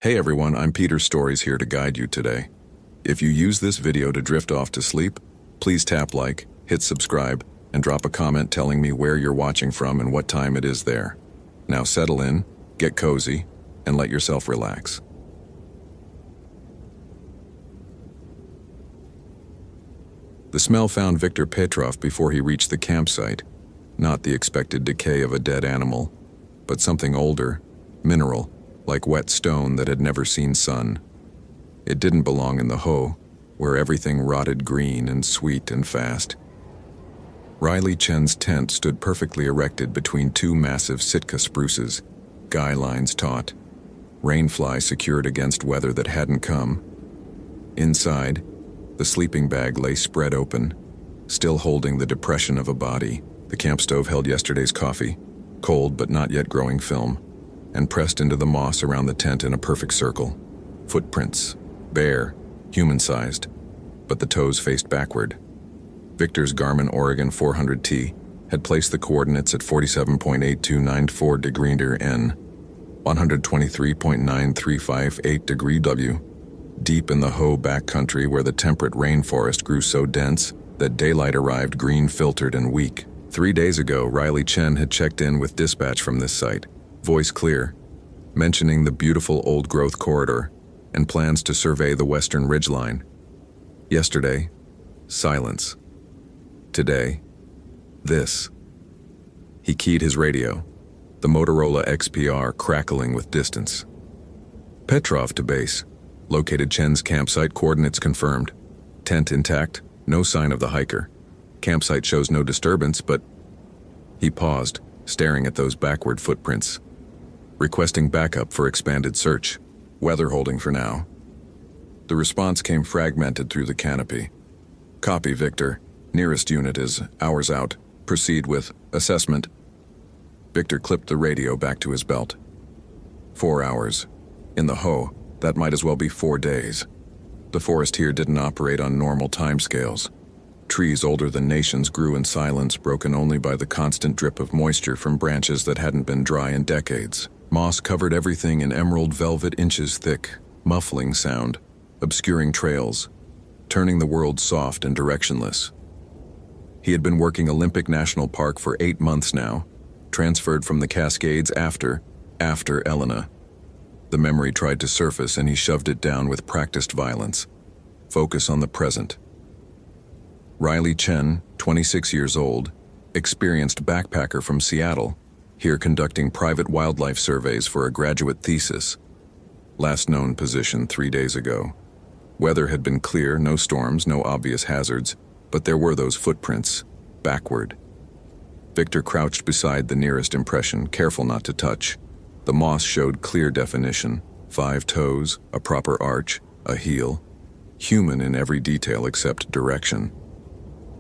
Hey everyone, I'm Peter Stories here to guide you today. If you use this video to drift off to sleep, please tap like, hit subscribe, and drop a comment telling me where you're watching from and what time it is there. Now settle in, get cozy, and let yourself relax. The smell found Viktor Petrov before he reached the campsite. Not the expected decay of a dead animal, but something older, mineral, like wet stone that had never seen sun. It didn't belong in the hoe, where everything rotted green and sweet and fast. Riley Chen's tent stood perfectly erected between two massive Sitka spruces, guy lines taut, rainfly secured against weather that hadn't come. Inside, the sleeping bag lay spread open, still holding the depression of a body. The camp stove held yesterday's coffee, cold but not yet growing film, and pressed into the moss around the tent in a perfect circle. Footprints, bare, human-sized, but the toes faced backward. Viktor's Garmin Oregon 400T had placed the coordinates at 47.8294 degree N, 123.9358 degree W, deep in the Hoh backcountry where the temperate rainforest grew so dense that daylight arrived green-filtered and weak. 3 days ago, Riley Chen had checked in with dispatch from this site, voice clear, mentioning the beautiful old-growth corridor and plans to survey the western ridgeline. Yesterday, silence. Today, this. He keyed his radio, the Motorola XPR crackling with distance. Petrov to base, located Chen's campsite, coordinates confirmed. Tent intact, no sign of the hiker. Campsite shows no disturbance, but... He paused, staring at those backward footprints, requesting backup for expanded search, weather holding for now. The response came fragmented through the canopy. Copy, Victor. Nearest unit is hours out. Proceed with assessment. Victor clipped the radio back to his belt. 4 hours. In the Hoh, that might as well be 4 days. The forest here didn't operate on normal timescales. Trees older than nations grew in silence, broken only by the constant drip of moisture from branches that hadn't been dry in decades. Moss covered everything in emerald velvet inches thick, muffling sound, obscuring trails, turning the world soft and directionless. He had been working Olympic National Park for 8 months now, transferred from the Cascades after Elena. The memory tried to surface and he shoved it down with practiced violence. Focus on the present. Riley Chen, 26 years old, experienced backpacker from Seattle, here conducting private wildlife surveys for a graduate thesis. Last known position 3 days ago. Weather had been clear, no storms, no obvious hazards, but there were those footprints, backward. Victor crouched beside the nearest impression, careful not to touch. The moss showed clear definition, 5 toes, a proper arch, a heel, human in every detail except direction.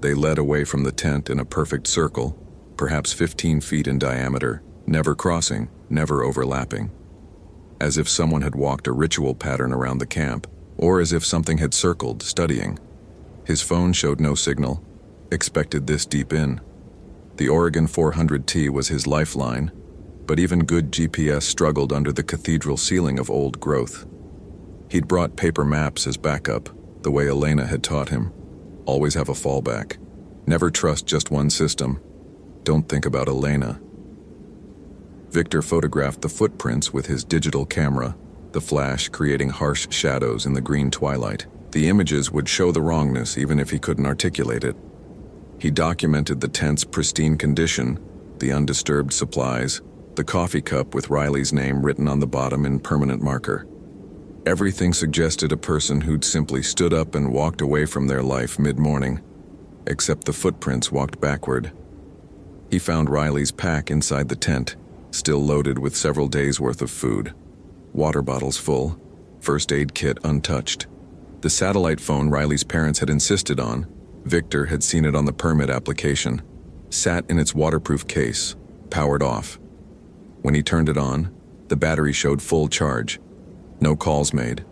They led away from the tent in a perfect circle, perhaps 15 feet in diameter, never crossing, never overlapping. As if someone had walked a ritual pattern around the camp, or as if something had circled, studying. His phone showed no signal, expected this deep in. The Oregon 400T was his lifeline, but even good GPS struggled under the cathedral ceiling of old growth. He'd brought paper maps as backup, the way Elena had taught him. Always have a fallback. Never trust just one system. Don't think about Elena. Victor photographed the footprints with his digital camera, the flash creating harsh shadows in the green twilight. The images would show the wrongness even if he couldn't articulate it. He documented the tent's pristine condition, the undisturbed supplies, the coffee cup with Riley's name written on the bottom in permanent marker. Everything suggested a person who'd simply stood up and walked away from their life mid-morning, except the footprints walked backward. He found Riley's pack inside the tent, still loaded with several days' worth of food. Water bottles full, first aid kit untouched. The satellite phone Riley's parents had insisted on, Victor had seen it on the permit application, sat in its waterproof case, powered off. When he turned it on, the battery showed full charge. No calls made,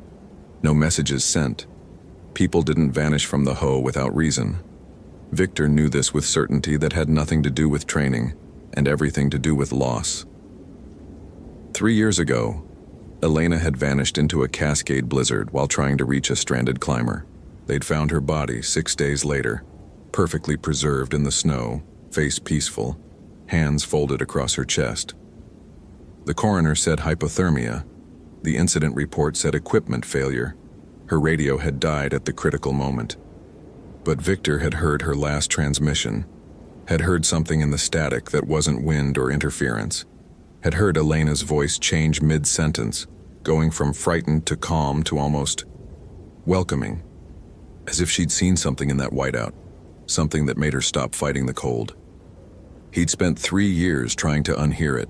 no messages sent. People didn't vanish from the Hoh without reason. Victor knew this with certainty that had nothing to do with training and everything to do with loss. 3 years ago, Elena had vanished into a Cascade blizzard while trying to reach a stranded climber. They'd found her body 6 days later, perfectly preserved in the snow, face peaceful, hands folded across her chest. The coroner said hypothermia. The incident report said equipment failure. Her radio had died at the critical moment. But Victor had heard her last transmission, had heard something in the static that wasn't wind or interference, had heard Elena's voice change mid-sentence, going from frightened to calm to almost welcoming, as if she'd seen something in that whiteout, something that made her stop fighting the cold. He'd spent 3 years trying to unhear it.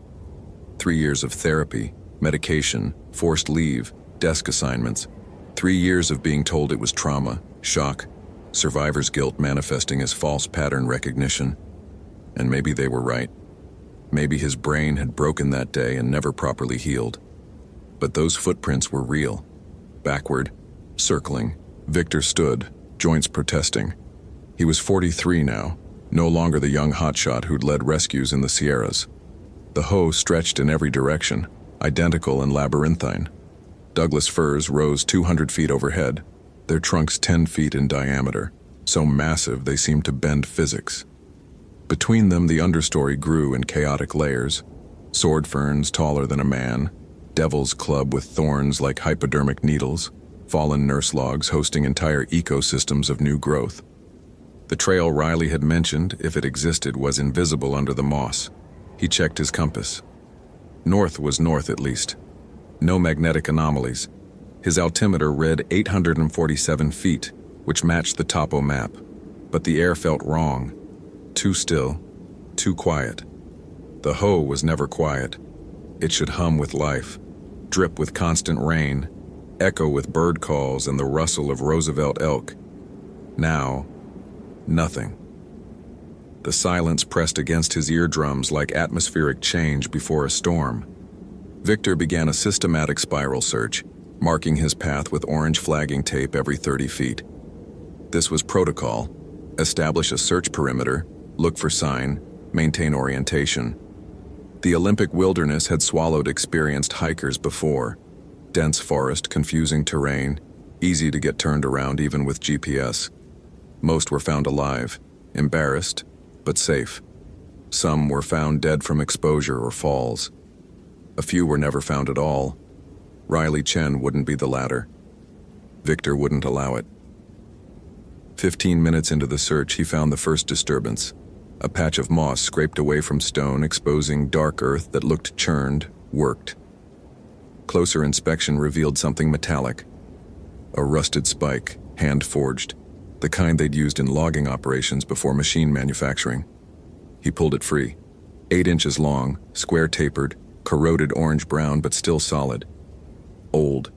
3 years of therapy, medication, forced leave, desk assignments. 3 years of being told it was trauma, shock, survivor's guilt manifesting as false pattern recognition. And maybe they were right. Maybe his brain had broken that day and never properly healed. But those footprints were real. Backward, circling, Victor stood, joints protesting. He was 43 now, no longer the young hotshot who'd led rescues in the Sierras. The hoe stretched in every direction, identical and labyrinthine. Douglas firs rose 200 feet overhead, their trunks 10 feet in diameter, so massive they seemed to bend physics. Between them, the understory grew in chaotic layers, sword ferns taller than a man, devil's club with thorns like hypodermic needles, fallen nurse logs hosting entire ecosystems of new growth. The trail Riley had mentioned, if it existed, was invisible under the moss. He checked his compass. North was north at least. No magnetic anomalies. His altimeter read 847 feet, which matched the topo map. But the air felt wrong. Too still, too quiet. The hoe was never quiet. It should hum with life, drip with constant rain, echo with bird calls and the rustle of Roosevelt elk. Now, nothing. The silence pressed against his eardrums like atmospheric change before a storm. Victor began a systematic spiral search, marking his path with orange flagging tape every 30 feet. This was protocol. Establish a search perimeter, look for sign, maintain orientation. The Olympic wilderness had swallowed experienced hikers before. Dense forest, confusing terrain, easy to get turned around even with GPS. Most were found alive, embarrassed, but safe. Some were found dead from exposure or falls. A few were never found at all. Riley Chen wouldn't be the latter. Victor wouldn't allow it. 15 minutes into the search, he found the first disturbance. A patch of moss scraped away from stone, exposing dark earth that looked churned, worked. Closer inspection revealed something metallic. A rusted spike, hand-forged, the kind they'd used in logging operations before machine manufacturing. He pulled it free. 8 inches long, square-tapered, corroded orange-brown but still solid. Old.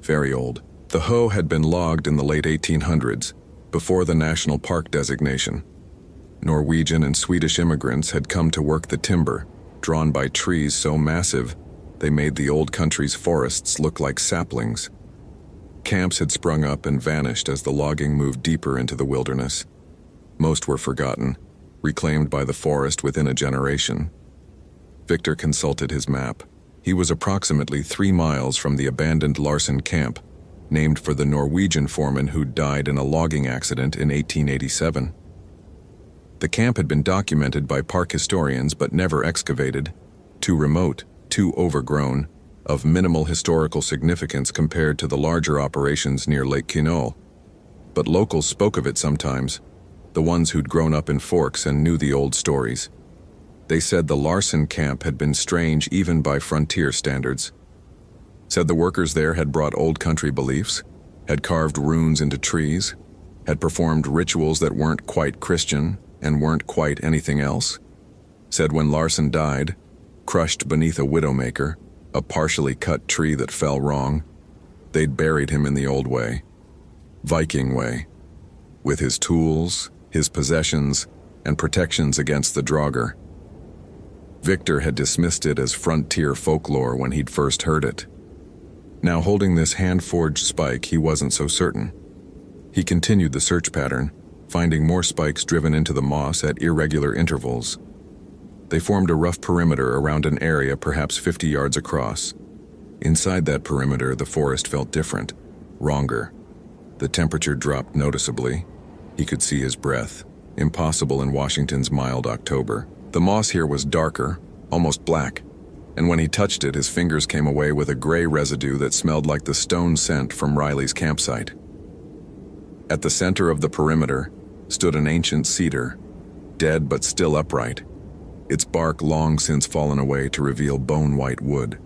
Very old. The hoe had been logged in the late 1800s, before the national park designation. Norwegian and Swedish immigrants had come to work the timber, drawn by trees so massive they made the old country's forests look like saplings. Camps had sprung up and vanished as the logging moved deeper into the wilderness. Most were forgotten, reclaimed by the forest within a generation. Victor consulted his map. He was approximately 3 miles from the abandoned Larson camp, named for the Norwegian foreman who died in a logging accident in 1887. The camp had been documented by park historians but never excavated, too remote, too overgrown, of minimal historical significance compared to the larger operations near Lake Quinault. But locals spoke of it sometimes, the ones who'd grown up in Forks and knew the old stories. They said the Larson camp had been strange even by frontier standards. Said the workers there had brought old country beliefs, had carved runes into trees, had performed rituals that weren't quite Christian and weren't quite anything else. Said when Larson died, crushed beneath a widowmaker, a partially cut tree that fell wrong, they'd buried him in the old way, Viking way, with his tools, his possessions, and protections against the drogger. Victor had dismissed it as frontier folklore when he'd first heard it. Now holding this hand-forged spike, he wasn't so certain. He continued the search pattern, finding more spikes driven into the moss at irregular intervals. They formed a rough perimeter around an area perhaps 50 yards across. Inside that perimeter, the forest felt different, wronger. The temperature dropped noticeably. He could see his breath, impossible in Washington's mild October. The moss here was darker, almost black, and when he touched it, his fingers came away with a gray residue that smelled like the stone scent from Riley's campsite. At the center of the perimeter stood an ancient cedar, dead but still upright, its bark long since fallen away to reveal bone-white wood.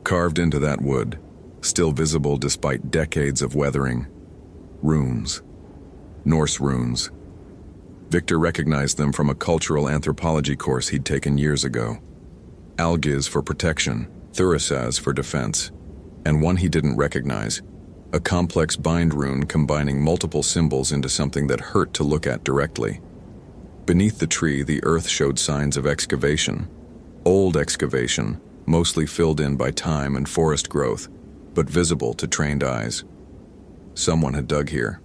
Carved into that wood, still visible despite decades of weathering, runes. Norse runes. Victor recognized them from a cultural anthropology course he'd taken years ago. Algiz for protection, Thurisaz for defense, and one he didn't recognize, a complex bind rune combining multiple symbols into something that hurt to look at directly. Beneath the tree, the earth showed signs of excavation. Old excavation, mostly filled in by time and forest growth, but visible to trained eyes. Someone had dug here.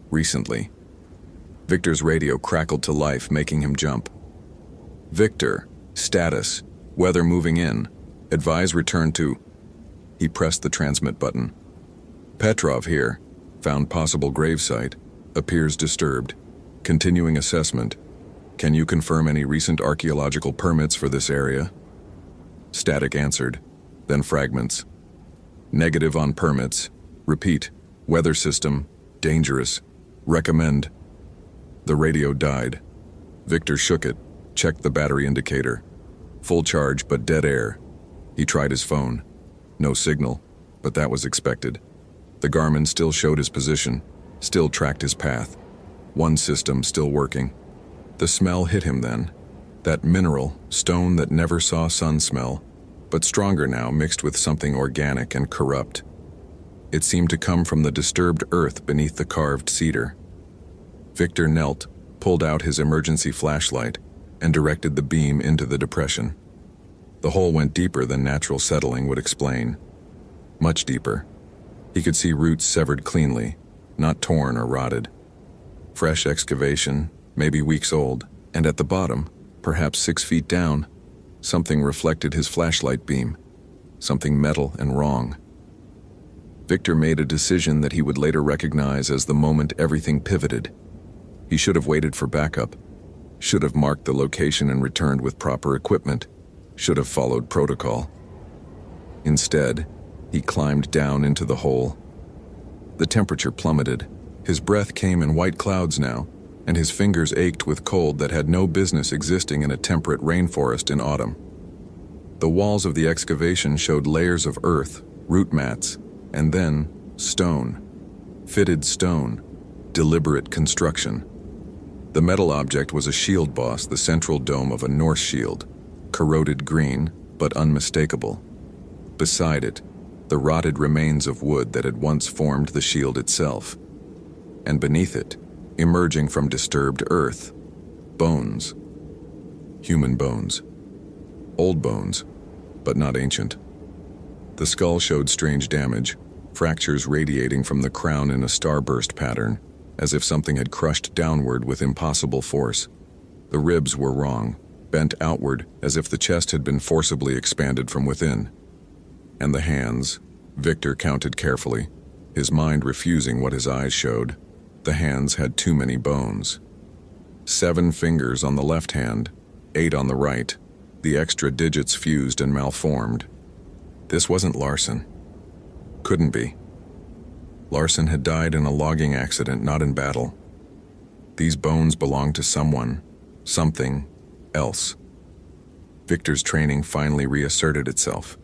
Recently. Victor's radio crackled to life, making him jump. Victor, status, weather moving in, advise return to... He pressed the transmit button. Petrov here, found possible gravesite, appears disturbed. Continuing assessment. Can you confirm any recent archaeological permits for this area? Static answered, then fragments. Negative on permits. Repeat. Weather system, dangerous. Recommend. The radio died. Victor shook it, checked the battery indicator. Full charge, but dead air. He tried his phone. No signal, but that was expected. The Garmin still showed his position, still tracked his path. One system still working. The smell hit him then. That mineral, stone that never saw sun smell, but stronger now, mixed with something organic and corrupt. It seemed to come from the disturbed earth beneath the carved cedar. Victor knelt, pulled out his emergency flashlight, and directed the beam into the depression. The hole went deeper than natural settling would explain. Much deeper. He could see roots severed cleanly, not torn or rotted. Fresh excavation, maybe weeks old, and at the bottom, perhaps 6 feet down, something reflected his flashlight beam, something metal and wrong. Victor made a decision that he would later recognize as the moment everything pivoted. He should have waited for backup, should have marked the location and returned with proper equipment, should have followed protocol. Instead, he climbed down into the hole. The temperature plummeted. His breath came in white clouds now, and his fingers ached with cold that had no business existing in a temperate rainforest in autumn. The walls of the excavation showed layers of earth, root mats, and then stone. Fitted stone. Deliberate construction. The metal object was a shield boss, the central dome of a Norse shield, corroded green, but unmistakable. Beside it, the rotted remains of wood that had once formed the shield itself. And beneath it, emerging from disturbed earth, bones. Human bones. Old bones, but not ancient. The skull showed strange damage, fractures radiating from the crown in a starburst pattern, as if something had crushed downward with impossible force. The ribs were wrong, bent outward as if the chest had been forcibly expanded from within. And the hands, Victor counted carefully, his mind refusing what his eyes showed. The hands had too many bones. 7 fingers on the left hand, 8 on the right, the extra digits fused and malformed. This wasn't Larson. Couldn't be. Larson had died in a logging accident, not in battle. These bones belonged to someone, something else. Victor's training finally reasserted itself.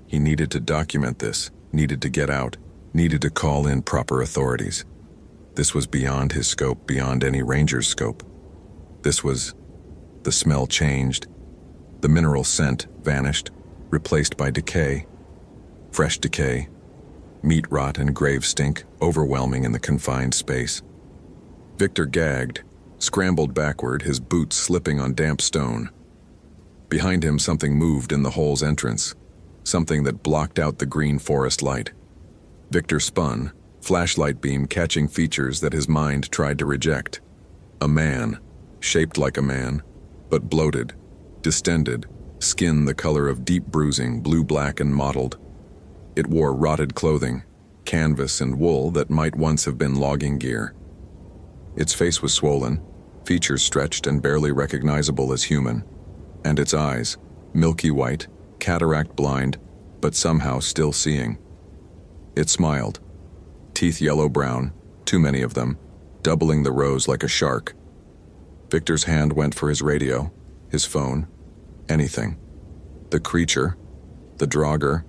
He needed to document this, needed to get out, needed to call in proper authorities. This was beyond his scope, beyond any ranger's scope. This was... The smell changed. The mineral scent vanished, replaced by decay. Fresh decay. Meat rot and grave stink, overwhelming in the confined space. Victor gagged, scrambled backward, his boots slipping on damp stone. Behind him, something moved in the hole's entrance, something that blocked out the green forest light. Victor spun, flashlight beam catching features that his mind tried to reject. A man, shaped like a man, but bloated, distended, skin the color of deep bruising, blue-black and mottled. It wore rotted clothing, canvas and wool that might once have been logging gear. Its face was swollen, features stretched and barely recognizable as human, and its eyes, milky white, cataract blind, but somehow still seeing. It smiled, teeth yellow-brown, too many of them, doubling the rows like a shark. Victor's hand went for his radio, his phone, anything. The creature, the Draugr,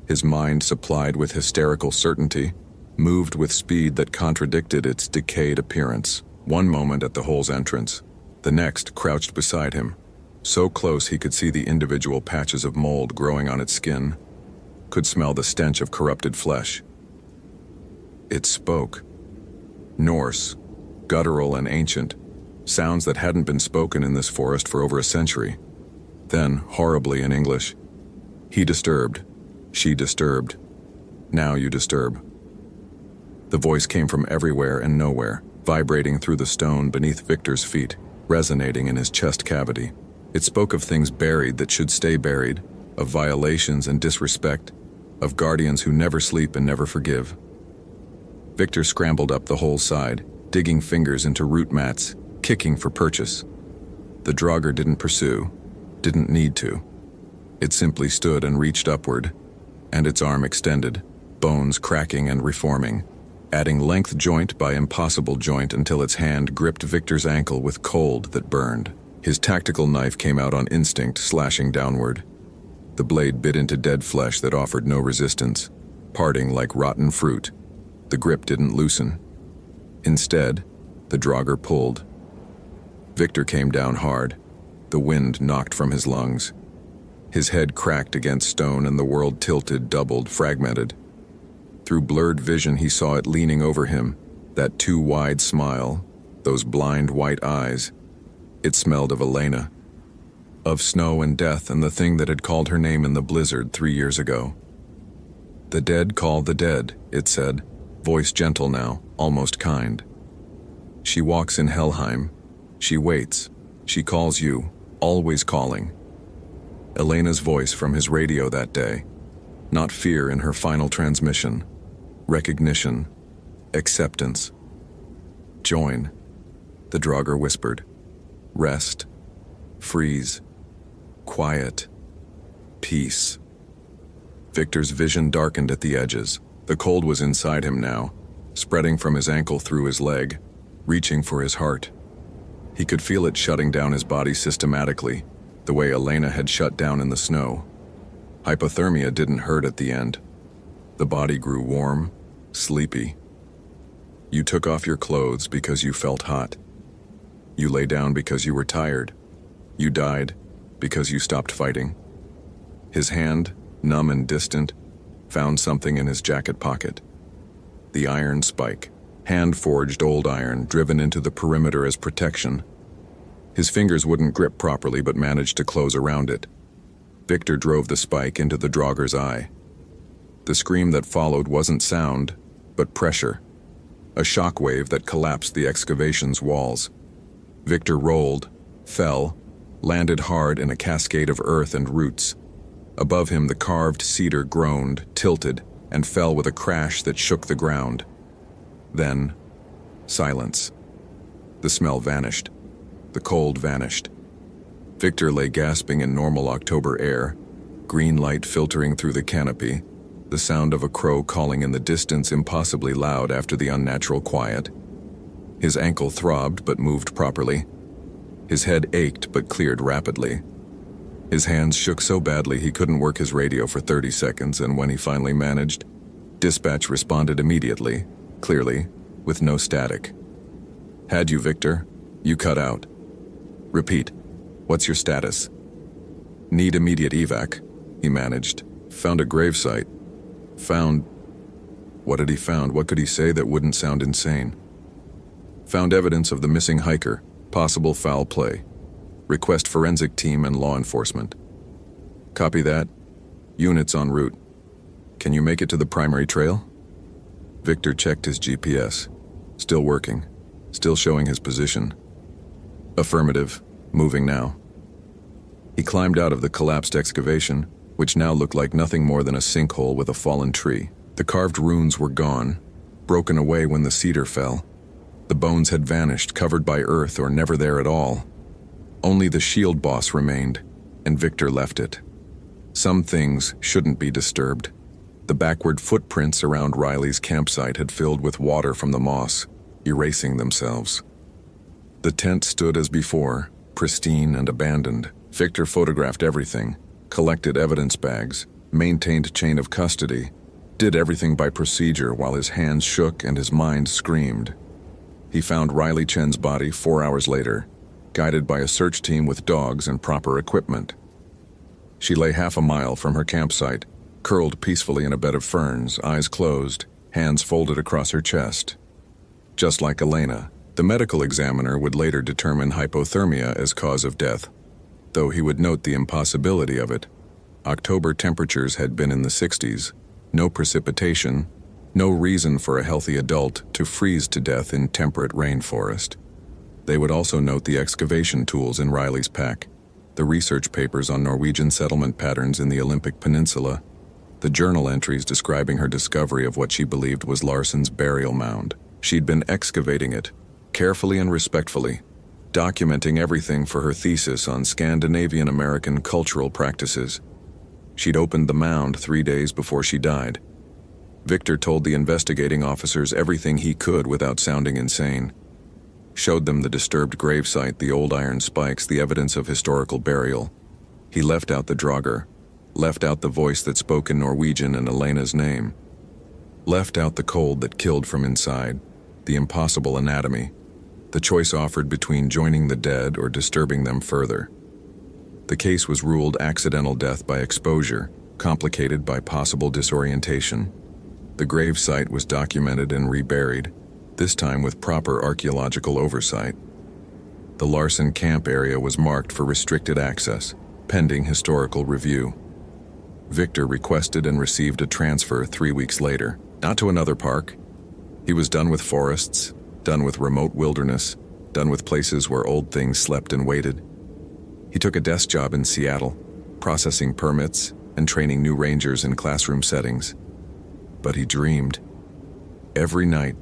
his mind supplied with hysterical certainty, moved with speed that contradicted its decayed appearance. One moment at the hole's entrance, the next crouched beside him, so close he could see the individual patches of mold growing on its skin, could smell the stench of corrupted flesh. It spoke. Norse, guttural and ancient, sounds that hadn't been spoken in this forest for over a century. Then, horribly in English, he disturbed, she disturbed, now you disturb. The voice came from everywhere and nowhere, vibrating through the stone beneath Victor's feet, resonating in his chest cavity. It spoke of things buried that should stay buried, of violations and disrespect, of guardians who never sleep and never forgive. Victor scrambled up the whole side, digging fingers into root mats, kicking for purchase. The Draugr didn't pursue, didn't need to. It simply stood and reached upward, and its arm extended, bones cracking and reforming, adding length joint by impossible joint until its hand gripped Victor's ankle with cold that burned. His tactical knife came out on instinct, slashing downward. The blade bit into dead flesh that offered no resistance, parting like rotten fruit. The grip didn't loosen. Instead, the Draugr pulled. Victor came down hard. The wind knocked from his lungs. His head cracked against stone and the world tilted, doubled, fragmented. Through blurred vision he saw it leaning over him, that too wide smile, those blind white eyes. It smelled of Elena, of snow and death and the thing that had called her name in the blizzard 3 years ago. The dead call the dead, it said, voice gentle now, almost kind. She walks in Helheim. She waits. She calls you, always calling. Elena's voice from his radio that day. Not fear in her final transmission. Recognition. Acceptance. Join. The Draugr whispered. Rest. Freeze. Quiet. Peace. Victor's vision darkened at the edges. The cold was inside him now, spreading from his ankle through his leg, reaching for his heart. He could feel it shutting down his body systematically, the way Elena had shut down in the snow. Hypothermia didn't hurt at the end. The body grew warm, sleepy. You took off your clothes because you felt hot. You lay down because you were tired. You died because you stopped fighting. His hand, numb and distant, found something in his jacket pocket. The iron spike, hand-forged old iron driven into the perimeter as protection. His fingers wouldn't grip properly but managed to close around it. Victor drove the spike into the Draugr's eye. The scream that followed wasn't sound, but pressure. A shock wave that collapsed the excavation's walls. Victor rolled, fell, landed hard in a cascade of earth and roots. Above him the carved cedar groaned, tilted, and fell with a crash that shook the ground. Then, silence. The smell vanished. The cold vanished. Victor lay gasping in normal October air, green light filtering through the canopy, the sound of a crow calling in the distance impossibly loud after the unnatural quiet. His ankle throbbed but moved properly. His head ached but cleared rapidly. His hands shook so badly he couldn't work his radio for 30 seconds, and when he finally managed, dispatch responded immediately, clearly, with no static. Had you, Victor? You cut out. Repeat. What's your status? Need immediate evac, he managed. Found a gravesite. Found... What had he found? What could he say that wouldn't sound insane? Found evidence of the missing hiker. Possible foul play. Request forensic team and law enforcement. Copy that. Units en route. Can you make it to the primary trail? Victor checked his GPS. Still working. Still showing his position. Affirmative. Moving now. He climbed out of the collapsed excavation, which now looked like nothing more than a sinkhole with a fallen tree. The carved runes were gone, broken away when the cedar fell. The bones had vanished, covered by earth or never there at all. Only the shield boss remained, and Victor left it. Some things shouldn't be disturbed. The backward footprints around Riley's campsite had filled with water from the moss, erasing themselves. The tent stood as before, pristine and abandoned. Victor photographed everything, collected evidence bags, maintained chain of custody, did everything by procedure while his hands shook and his mind screamed. He found Riley Chen's body 4 hours later, guided by a search team with dogs and proper equipment. She lay half a mile from her campsite, curled peacefully in a bed of ferns, eyes closed, hands folded across her chest. Just like Elena, the medical examiner would later determine hypothermia as cause of death, though he would note the impossibility of it. October temperatures had been in the 60s, no precipitation, no reason for a healthy adult to freeze to death in temperate rainforest. They would also note the excavation tools in Riley's pack, the research papers on Norwegian settlement patterns in the Olympic Peninsula, the journal entries describing her discovery of what she believed was Larsen's burial mound. She'd been excavating it, carefully and respectfully, documenting everything for her thesis on Scandinavian American cultural practices. She'd opened the mound 3 days before she died. Victor told the investigating officers everything he could without sounding insane. Showed them the disturbed gravesite, the old iron spikes, the evidence of historical burial. He left out the Draugr, left out the voice that spoke in Norwegian and Elena's name, left out the cold that killed from inside, the impossible anatomy, the choice offered between joining the dead or disturbing them further. The case was ruled accidental death by exposure, complicated by possible disorientation. The gravesite was documented and reburied, this time with proper archaeological oversight. The Larsen camp area was marked for restricted access, pending historical review. Victor requested and received a transfer 3 weeks later, not to another park. He was done with forests, done with remote wilderness, done with places where old things slept and waited. He took a desk job in Seattle, processing permits and training new rangers in classroom settings. But he dreamed. Every night,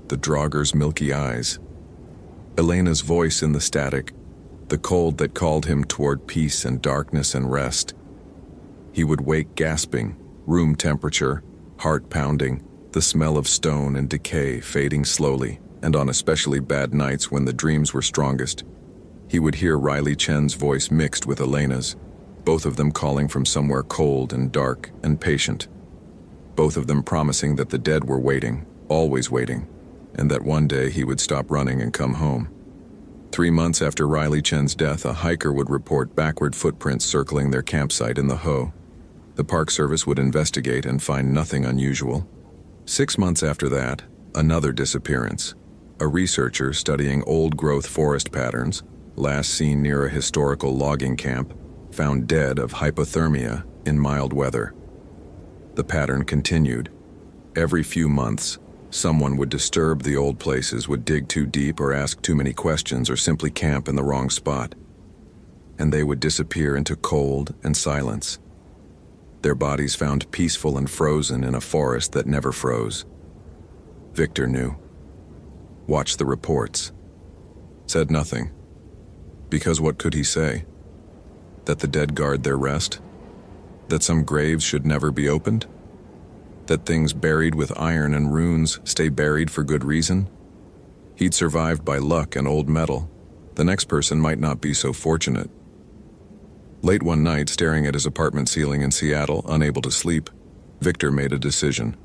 the Draugr's milky eyes, Elena's voice in the static, the cold that called him toward peace and darkness and rest. He would wake gasping, room temperature, heart pounding, the smell of stone and decay fading slowly, and on especially bad nights when the dreams were strongest, he would hear Riley Chen's voice mixed with Elena's, both of them calling from somewhere cold and dark and patient, both of them promising that the dead were waiting, always waiting, and that one day he would stop running and come home. 3 months after Riley Chen's death, a hiker would report backward footprints circling their campsite in the Ho. The Park Service would investigate and find nothing unusual. 6 months after that, another disappearance. A researcher studying old-growth forest patterns, last seen near a historical logging camp, found dead of hypothermia in mild weather. The pattern continued. Every few months, someone would disturb the old places, would dig too deep or ask too many questions or simply camp in the wrong spot. And they would disappear into cold and silence. Their bodies found peaceful and frozen in a forest that never froze. Victor knew. Watched the reports. Said nothing. Because what could he say? That the dead guard their rest? That some graves should never be opened? That things buried with iron and runes stay buried for good reason? He'd survived by luck and old metal. The next person might not be so fortunate. Late one night, staring at his apartment ceiling in Seattle, unable to sleep, Victor made a decision.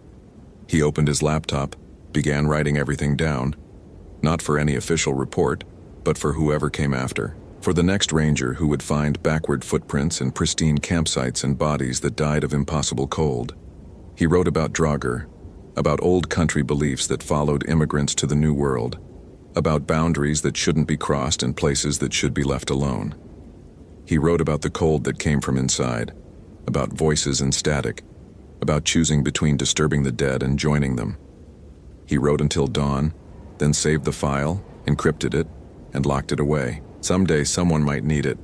He opened his laptop, began writing everything down, not for any official report, but for whoever came after. For the next ranger who would find backward footprints in pristine campsites and bodies that died of impossible cold. He wrote about Draugr, about old country beliefs that followed immigrants to the New World, about boundaries that shouldn't be crossed and places that should be left alone. He wrote about the cold that came from inside, about voices and static, about choosing between disturbing the dead and joining them. He wrote until dawn, then saved the file, encrypted it, and locked it away. Someday someone might need it.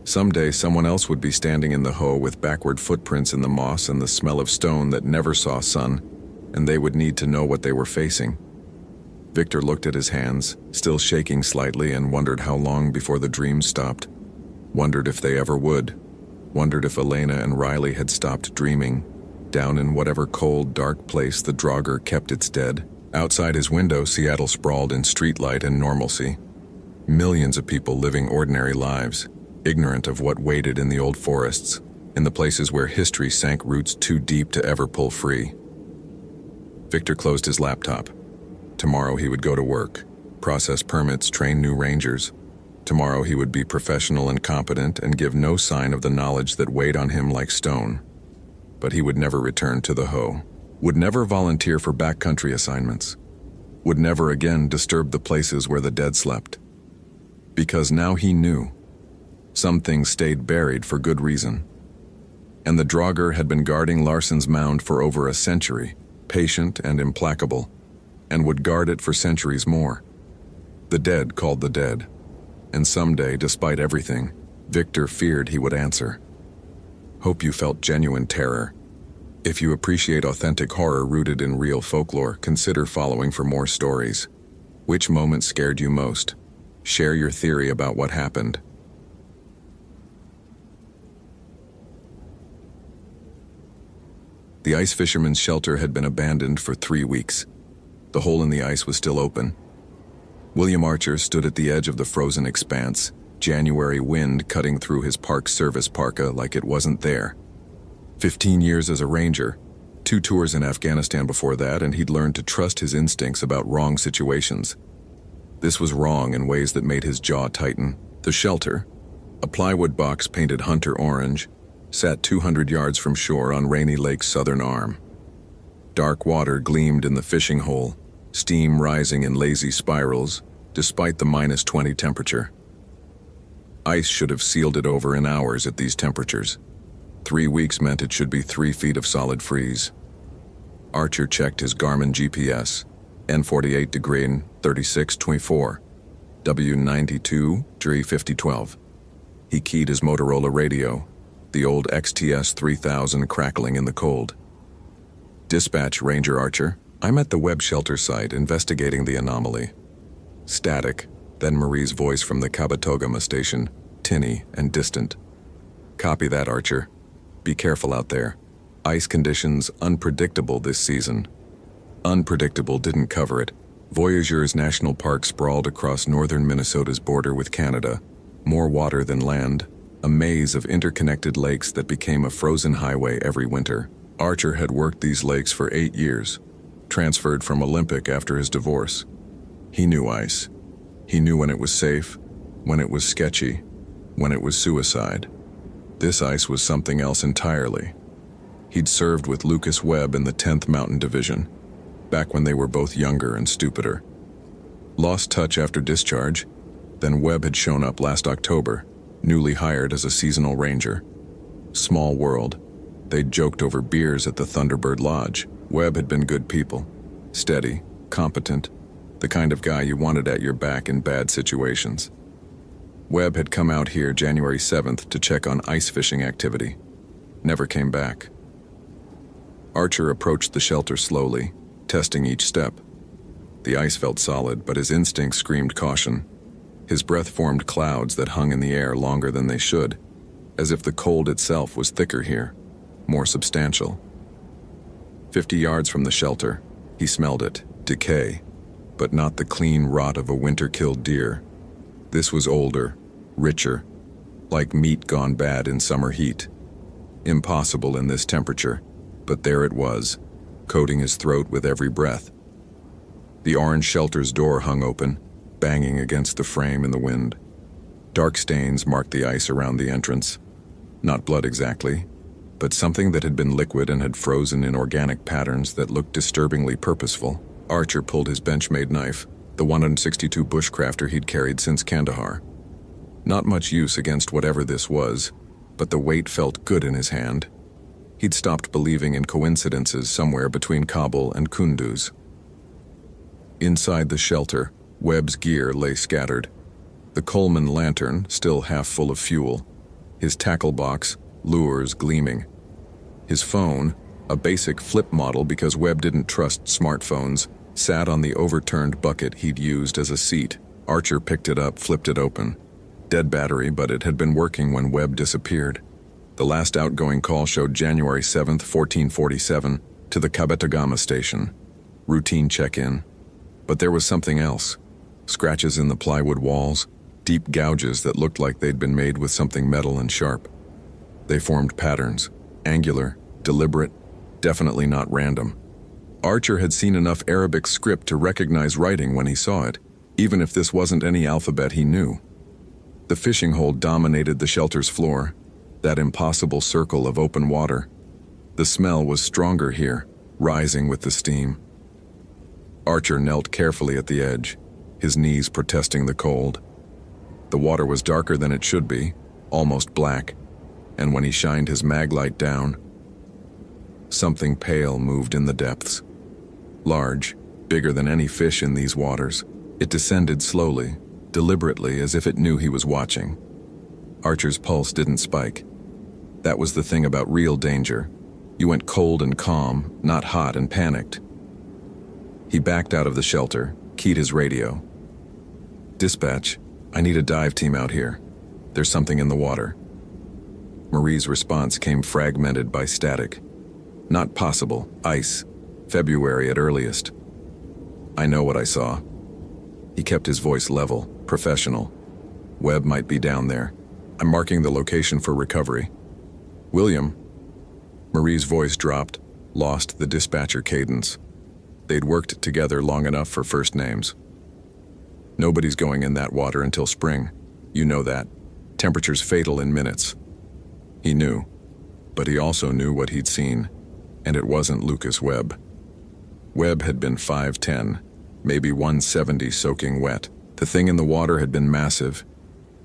Someday someone else would be standing in the hoe with backward footprints in the moss and the smell of stone that never saw sun, and they would need to know what they were facing. Victor looked at his hands, still shaking slightly, and wondered how long before the dreams stopped. Wondered if they ever would. Wondered if Elena and Riley had stopped dreaming, down in whatever cold, dark place the drogger kept its dead. Outside his window, Seattle sprawled in streetlight and normalcy. Millions of people living ordinary lives, ignorant of what waited in the old forests, in the places where history sank roots too deep to ever pull free. Victor closed his laptop. Tomorrow he would go to work, process permits, train new rangers. Tomorrow he would be professional and competent and give no sign of the knowledge that weighed on him like stone. But he would never return to the hoe, would never volunteer for backcountry assignments, would never again disturb the places where the dead slept. Because now he knew. Some things stayed buried for good reason. And the drogger had been guarding Larson's mound for over a century, patient and implacable, and would guard it for centuries more. The dead called the dead, and someday, despite everything, Victor feared he would answer. Hope you felt genuine terror. If you appreciate authentic horror rooted in real folklore, consider following for more stories. Which moment scared you most? Share your theory about what happened. The ice fisherman's shelter had been abandoned for 3 weeks. The hole in the ice was still open. William Archer stood at the edge of the frozen expanse, January wind cutting through his Park Service parka like it wasn't there. 15 years as a ranger, 2 tours in Afghanistan before that, and he'd learned to trust his instincts about wrong situations. This was wrong in ways that made his jaw tighten. The shelter, a plywood box painted hunter orange, sat 200 yards from shore on Rainy Lake's southern arm. Dark water gleamed in the fishing hole, steam rising in lazy spirals, despite the -20 temperature. Ice should have sealed it over in hours at these temperatures. 3 weeks meant it should be 3 feet of solid freeze. Archer checked his Garmin GPS, N48 degree 3624, W92 5012. He keyed his Motorola radio, the old XTS 3000 crackling in the cold. Dispatch, Ranger Archer. I'm at the Webb shelter site investigating the anomaly. Static, then Marie's voice from the Kabetogama station, tinny and distant. Copy that, Archer. Be careful out there. Ice conditions unpredictable this season. Unpredictable didn't cover it. Voyageurs National Park sprawled across northern Minnesota's border with Canada. More water than land, a maze of interconnected lakes that became a frozen highway every winter. Archer had worked these lakes for 8 years, transferred from Olympic after his divorce. He knew ice. He knew when it was safe, when it was sketchy, when it was suicide. This ice was something else entirely. He'd served with Lucas Webb in the 10th Mountain Division, back when they were both younger and stupider. Lost touch after discharge, then Webb had shown up last October, newly hired as a seasonal ranger. Small world. They'd joked over beers at the Thunderbird Lodge. Webb had been good people. Steady, competent, the kind of guy you wanted at your back in bad situations. Webb had come out here January 7th to check on ice fishing activity. Never came back. Archer approached the shelter slowly, testing each step. The ice felt solid, but his instincts screamed caution. His breath formed clouds that hung in the air longer than they should, as if the cold itself was thicker here, more substantial. 50 yards from the shelter, he smelled it, decay, but not the clean rot of a winter-killed deer. This was older, richer, like meat gone bad in summer heat. Impossible in this temperature, but there it was, coating his throat with every breath. The orange shelter's door hung open, banging against the frame in the wind. Dark stains marked the ice around the entrance. Not blood exactly, but something that had been liquid and had frozen in organic patterns that looked disturbingly purposeful. Archer pulled his Benchmade knife, the 162 bushcrafter he'd carried since Kandahar. Not much use against whatever this was, but the weight felt good in his hand. He'd stopped believing in coincidences somewhere between Kabul and Kunduz. Inside the shelter, Webb's gear lay scattered. The Coleman lantern, still half full of fuel, his tackle box, lures gleaming. His phone, a basic flip model because Webb didn't trust smartphones, sat on the overturned bucket he'd used as a seat. Archer picked it up, flipped it open. Dead battery, but it had been working when Webb disappeared. The last outgoing call showed January 7th, 1447, to the Kabetogama station. Routine check-in. But there was something else. Scratches in the plywood walls, deep gouges that looked like they'd been made with something metal and sharp. They formed patterns, angular, deliberate, definitely not random. Archer had seen enough Arabic script to recognize writing when he saw it, even if this wasn't any alphabet he knew. The fishing hole dominated the shelter's floor, that impossible circle of open water. The smell was stronger here, rising with the steam. Archer knelt carefully at the edge, his knees protesting the cold. The water was darker than it should be, almost black, and when he shined his mag light down, something pale moved in the depths. Large, bigger than any fish in these waters. It descended slowly, deliberately, as if it knew he was watching. Archer's pulse didn't spike. That was the thing about real danger. You went cold and calm, not hot and panicked. He backed out of the shelter, keyed his radio. "Dispatch, I need a dive team out here. There's something in the water." Marie's response came fragmented by static. "Not possible. Ice. February at earliest." "I know what I saw." He kept his voice level, professional. "Webb might be down there. I'm marking the location for recovery." "William." Marie's voice dropped, lost the dispatcher cadence. They'd worked together long enough for first names. "Nobody's going in that water until spring. You know that. Temperature's fatal in minutes." He knew, but he also knew what he'd seen, and it wasn't Lucas Webb. Webb had been 5'10", maybe 170 soaking wet. The thing in the water had been massive,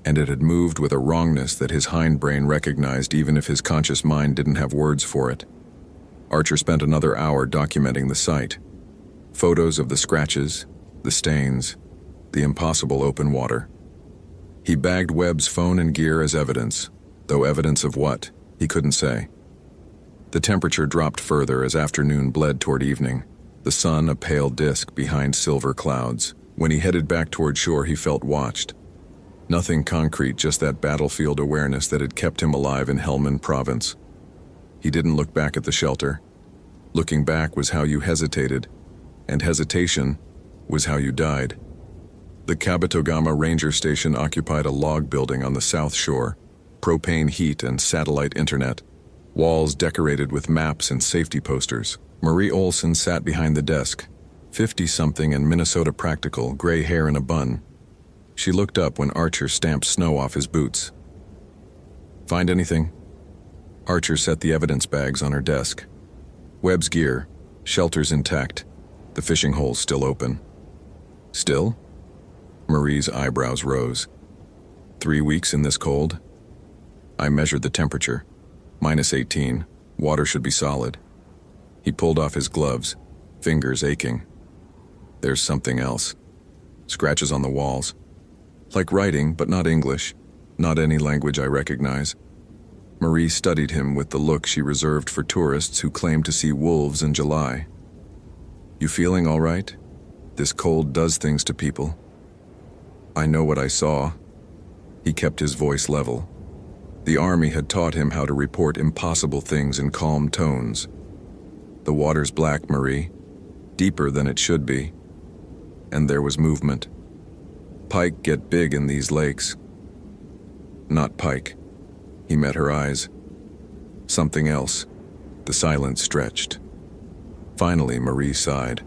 and it had moved with a wrongness that his hindbrain recognized even if his conscious mind didn't have words for it. Archer spent another hour documenting the sight. Photos of the scratches, the stains, the impossible open water. He bagged Webb's phone and gear as evidence, though evidence of what, he couldn't say. The temperature dropped further as afternoon bled toward evening, the sun a pale disk behind silver clouds. When he headed back toward shore, he felt watched. Nothing concrete, just that battlefield awareness that had kept him alive in Helmand province. He didn't look back at the shelter. Looking back was how you hesitated, and hesitation was how you died. The Kabetogama Ranger Station occupied a log building on the south shore, propane heat and satellite internet, walls decorated with maps and safety posters. Marie Olson sat behind the desk, 50-something and Minnesota practical, gray hair in a bun. She looked up when Archer stamped snow off his boots. "Find anything?" Archer set the evidence bags on her desk. Webb's gear, shelters intact, the fishing holes still open. "Still?" Marie's eyebrows rose. 3 weeks in this cold? I measured the temperature. -18. Water should be solid. He pulled off his gloves, fingers aching. "There's something else. Scratches on the walls. Like writing, but not English. Not any language I recognize." Marie studied him with the look she reserved for tourists who claim to see wolves in July. "You feeling all right? This cold does things to people." "I know what I saw." He kept his voice level. The army had taught him how to report impossible things in calm tones. "The water's black, Marie. Deeper than it should be. And there was movement. Pike get big in these lakes." "Not pike." He met her eyes. "Something else." The silence stretched. Finally, Marie sighed.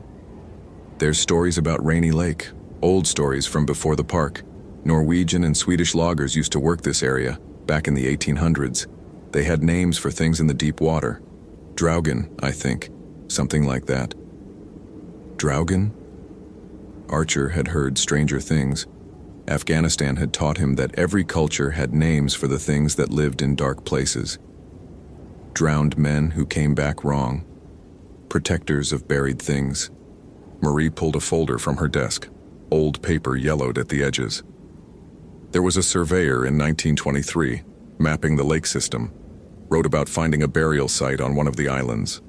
"There's stories about Rainy Lake, old stories from before the park. Norwegian and Swedish loggers used to work this area, back in the 1800s. They had names for things in the deep water. Draugen, I think. Something like that." Draugen? Archer had heard stranger things. Afghanistan had taught him that every culture had names for the things that lived in dark places. Drowned men who came back wrong. Protectors of buried things. Marie pulled a folder from her desk. Old paper yellowed at the edges. There was a surveyor in 1923, mapping the lake system. Wrote about finding a burial site on one of the islands.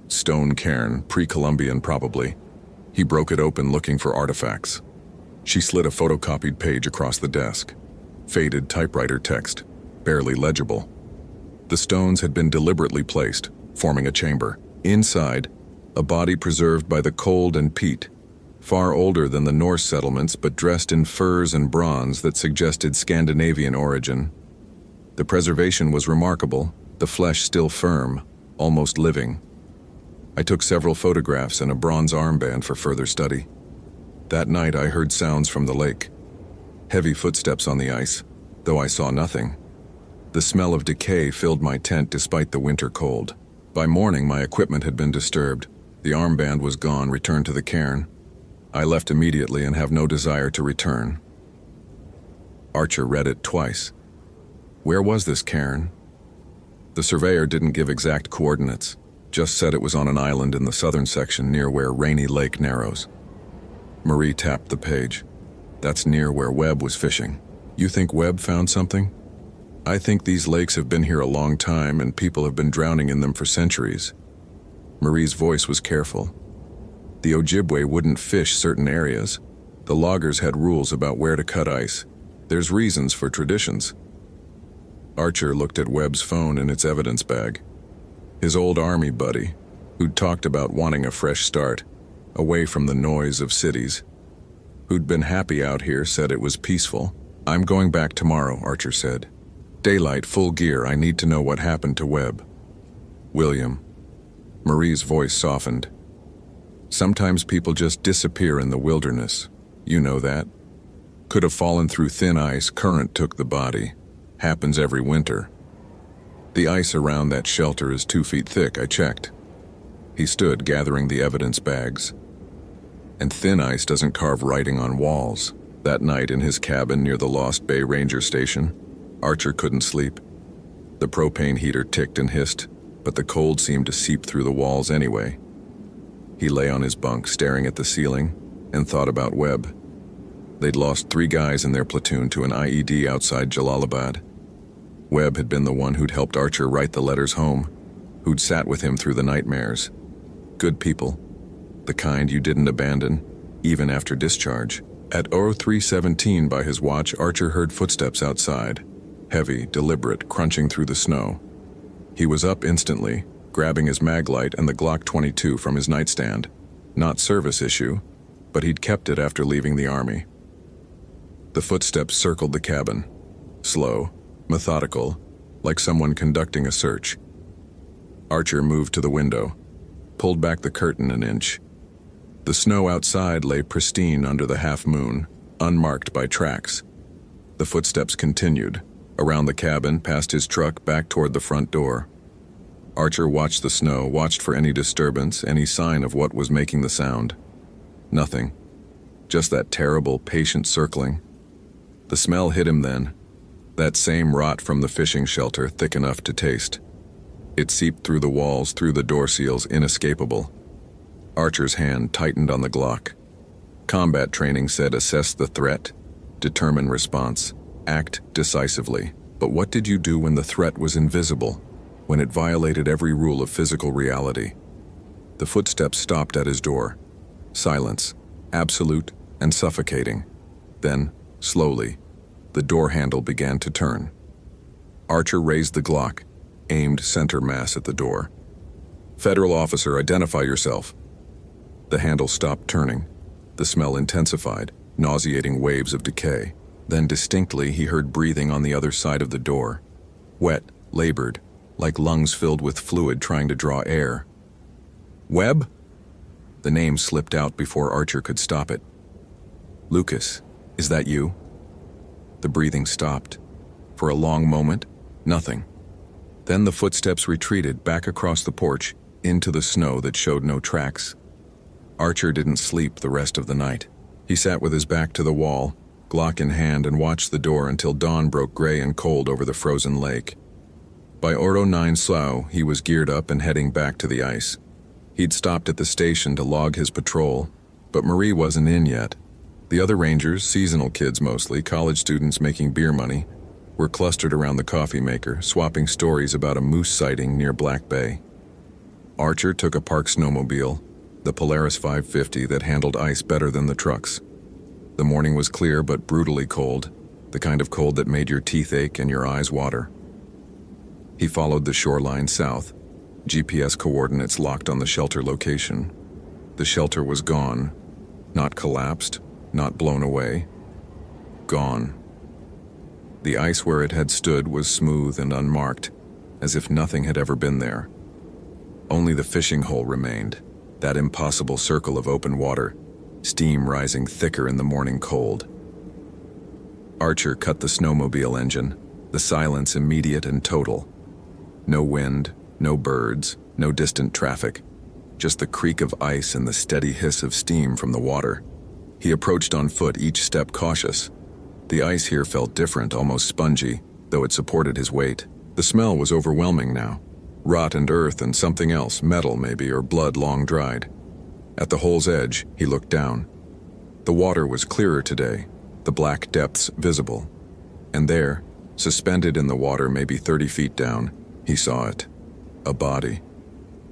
Stone cairn, pre-Columbian probably. He broke it open looking for artifacts. She slid a photocopied page across the desk. Faded typewriter text, barely legible. The stones had been deliberately placed, forming a chamber. Inside, a body preserved by the cold and peat, far older than the Norse settlements but dressed in furs and bronze that suggested Scandinavian origin. The preservation was remarkable, the flesh still firm, almost living. I took several photographs and a bronze armband for further study. That night I heard sounds from the lake. Heavy footsteps on the ice, though I saw nothing. The smell of decay filled my tent despite the winter cold. By morning my equipment had been disturbed. The armband was gone, returned to the cairn. I left immediately and have no desire to return. Archer read it twice. Where was this cairn? The surveyor didn't give exact coordinates, just said it was on an island in the southern section near where Rainy Lake narrows. Marie tapped the page. That's near where Webb was fishing. You think Webb found something? I think these lakes have been here a long time and people have been drowning in them for centuries. Marie's voice was careful. The Ojibwe wouldn't fish certain areas. The loggers had rules about where to cut ice. There's reasons for traditions. Archer looked at Webb's phone in its evidence bag. His old army buddy, who'd talked about wanting a fresh start, away from the noise of cities. Who'd been happy out here, said it was peaceful. I'm going back tomorrow, Archer said. Daylight, full gear, I need to know what happened to Webb. William. Marie's voice softened. Sometimes people just disappear in the wilderness. You know that. Could have fallen through thin ice, current took the body. Happens every winter. The ice around that shelter is 2 feet thick, I checked. He stood, gathering the evidence bags. And thin ice doesn't carve writing on walls. That night in his cabin near the Lost Bay Ranger Station, Archer couldn't sleep. The propane heater ticked and hissed, but the cold seemed to seep through the walls anyway. He lay on his bunk, staring at the ceiling, and thought about Webb. They'd lost 3 guys in their platoon to an IED outside Jalalabad. Webb had been the one who'd helped Archer write the letters home, who'd sat with him through the nightmares. Good people, the kind you didn't abandon, even after discharge. At 03:17 by his watch, Archer heard footsteps outside, heavy, deliberate, crunching through the snow. He was up instantly, grabbing his mag light and the Glock 22 from his nightstand. Not service issue, but he'd kept it after leaving the army. The footsteps circled the cabin, slow, methodical, like someone conducting a search. Archer moved to the window, pulled back the curtain an inch. The snow outside lay pristine under the half moon, unmarked by tracks. The footsteps continued, around the cabin, past his truck, back toward the front door. Archer watched the snow, watched for any disturbance, any sign of what was making the sound. Nothing. Just that terrible, patient circling. The smell hit him then. That same rot from the fishing shelter, thick enough to taste. It seeped through the walls, through the door seals, inescapable. Archer's hand tightened on the Glock. Combat training said assess the threat, determine response, act decisively. But what did you do when the threat was invisible? When it violated every rule of physical reality? The footsteps stopped at his door. Silence, absolute and suffocating. Then, slowly, the door handle began to turn. Archer raised the Glock, aimed center mass at the door. Federal officer, identify yourself. The handle stopped turning. The smell intensified, nauseating waves of decay. Then distinctly he heard breathing on the other side of the door. Wet, labored, like lungs filled with fluid trying to draw air. Webb? The name slipped out before Archer could stop it. Lucas, is that you? The breathing stopped. For a long moment, nothing. Then the footsteps retreated back across the porch, into the snow that showed no tracks. Archer didn't sleep the rest of the night. He sat with his back to the wall, Glock in hand, and watched the door until dawn broke gray and cold over the frozen lake. By Oro 9 Slough, he was geared up and heading back to the ice. He'd stopped at the station to log his patrol, but Marie wasn't in yet. The other rangers, seasonal kids mostly, college students making beer money, were clustered around the coffee maker, swapping stories about a moose sighting near Black Bay. Archer took a park snowmobile, the Polaris 550 that handled ice better than the trucks. The morning was clear but brutally cold, the kind of cold that made your teeth ache and your eyes water. He followed the shoreline south, GPS coordinates locked on the shelter location. The shelter was gone, not collapsed, not blown away. Gone. The ice where it had stood was smooth and unmarked, as if nothing had ever been there. Only the fishing hole remained, that impossible circle of open water, steam rising thicker in the morning cold. Archer cut the snowmobile engine, the silence immediate and total. No wind, no birds, no distant traffic, just the creak of ice and the steady hiss of steam from the water. He approached on foot, each step cautious. The ice here felt different, almost spongy, though it supported his weight. The smell was overwhelming now. Rot and earth and something else, metal maybe, or blood long dried. At the hole's edge, he looked down. The water was clearer today, the black depths visible. And there, suspended in the water maybe 30 feet down, he saw it. A body.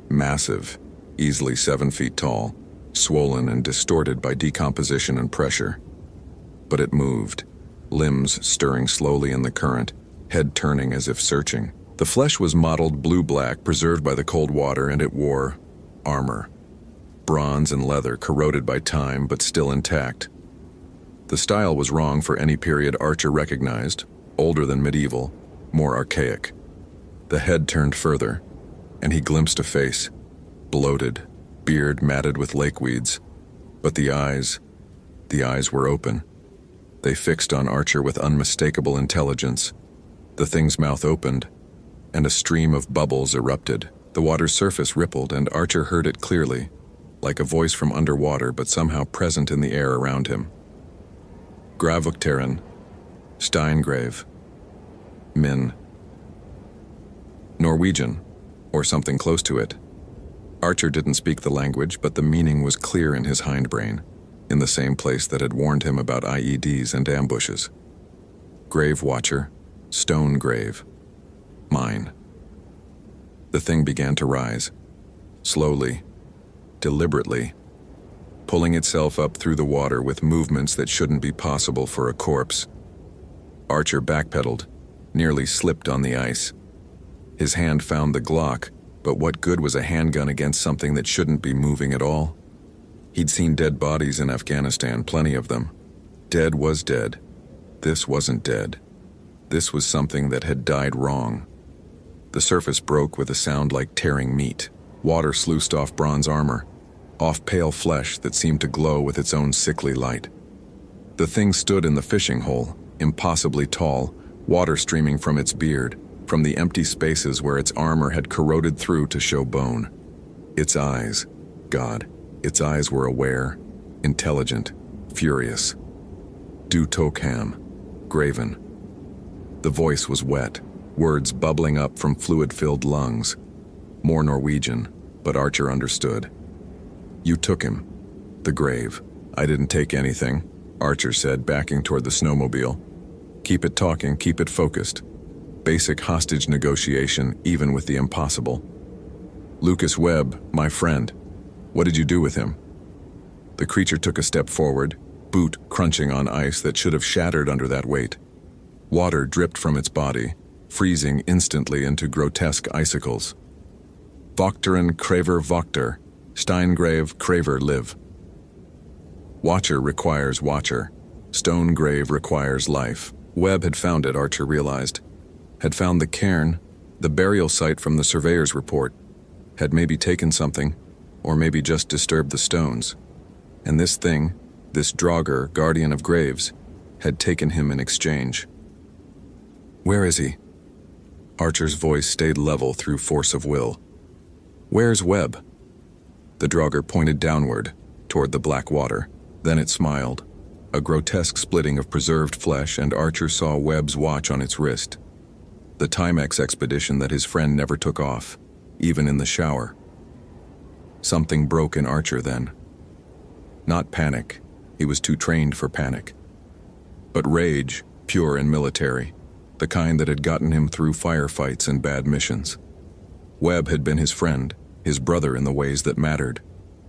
Massive, easily 7 feet tall, swollen and distorted by decomposition and pressure. But it moved, limbs stirring slowly in the current, head turning as if searching. The flesh was mottled blue-black, preserved by the cold water, and it wore armor. Bronze and leather, corroded by time but still intact. The style was wrong for any period Archer recognized, older than medieval, more archaic. The head turned further, and he glimpsed a face, bloated, beard matted with lakeweeds. But the eyes were open. They fixed on Archer with unmistakable intelligence. The thing's mouth opened, and a stream of bubbles erupted. The water's surface rippled, and Archer heard it clearly, like a voice from underwater but somehow present in the air around him. Gravukterin, Steingrave, Min. Norwegian, or something close to it. Archer didn't speak the language, but the meaning was clear in his hindbrain, in the same place that had warned him about IEDs and ambushes. Grave Watcher, Stone Grave. Mine. The thing began to rise, slowly, deliberately, pulling itself up through the water with movements that shouldn't be possible for a corpse. Archer backpedaled, nearly slipped on the ice. His hand found the Glock, but what good was a handgun against something that shouldn't be moving at all? He'd seen dead bodies in Afghanistan, plenty of them. Dead was dead. This wasn't dead. This was something that had died wrong. The surface broke with a sound like tearing meat. Water sluiced off bronze armor, off pale flesh that seemed to glow with its own sickly light. The thing stood in the fishing hole, impossibly tall, water streaming from its beard, from the empty spaces where its armor had corroded through to show bone. Its eyes, God, its eyes were aware, intelligent, furious. Du Tokham, graven. The voice was wet, words bubbling up from fluid-filled lungs. More Norwegian, but Archer understood. You took him. The grave. I didn't take anything, Archer said, backing toward the snowmobile. Keep it talking, keep it focused. Basic hostage negotiation, even with the impossible. Lucas Webb, my friend. What did you do with him? The creature took a step forward, boot crunching on ice that should have shattered under that weight. Water dripped from its body, freezing instantly into grotesque icicles. Vokteren Craver Vokter, Steingrave Craver live. Watcher requires watcher. Stone grave requires life. Webb had found it, Archer realized. Had found the cairn, the burial site from the surveyor's report. Had maybe taken something, or maybe just disturbed the stones. And this thing, this Draugr, guardian of graves, had taken him in exchange. Where is he? Archer's voice stayed level through force of will. Where's Webb? The Draugr pointed downward, toward the black water. Then it smiled. A grotesque splitting of preserved flesh, and Archer saw Webb's watch on its wrist. The Timex expedition that his friend never took off, even in the shower. Something broke in Archer then. Not panic. He was too trained for panic. But rage, pure and military. the kind that had gotten him through firefights and bad missions. Webb had been his friend, his brother in the ways that mattered.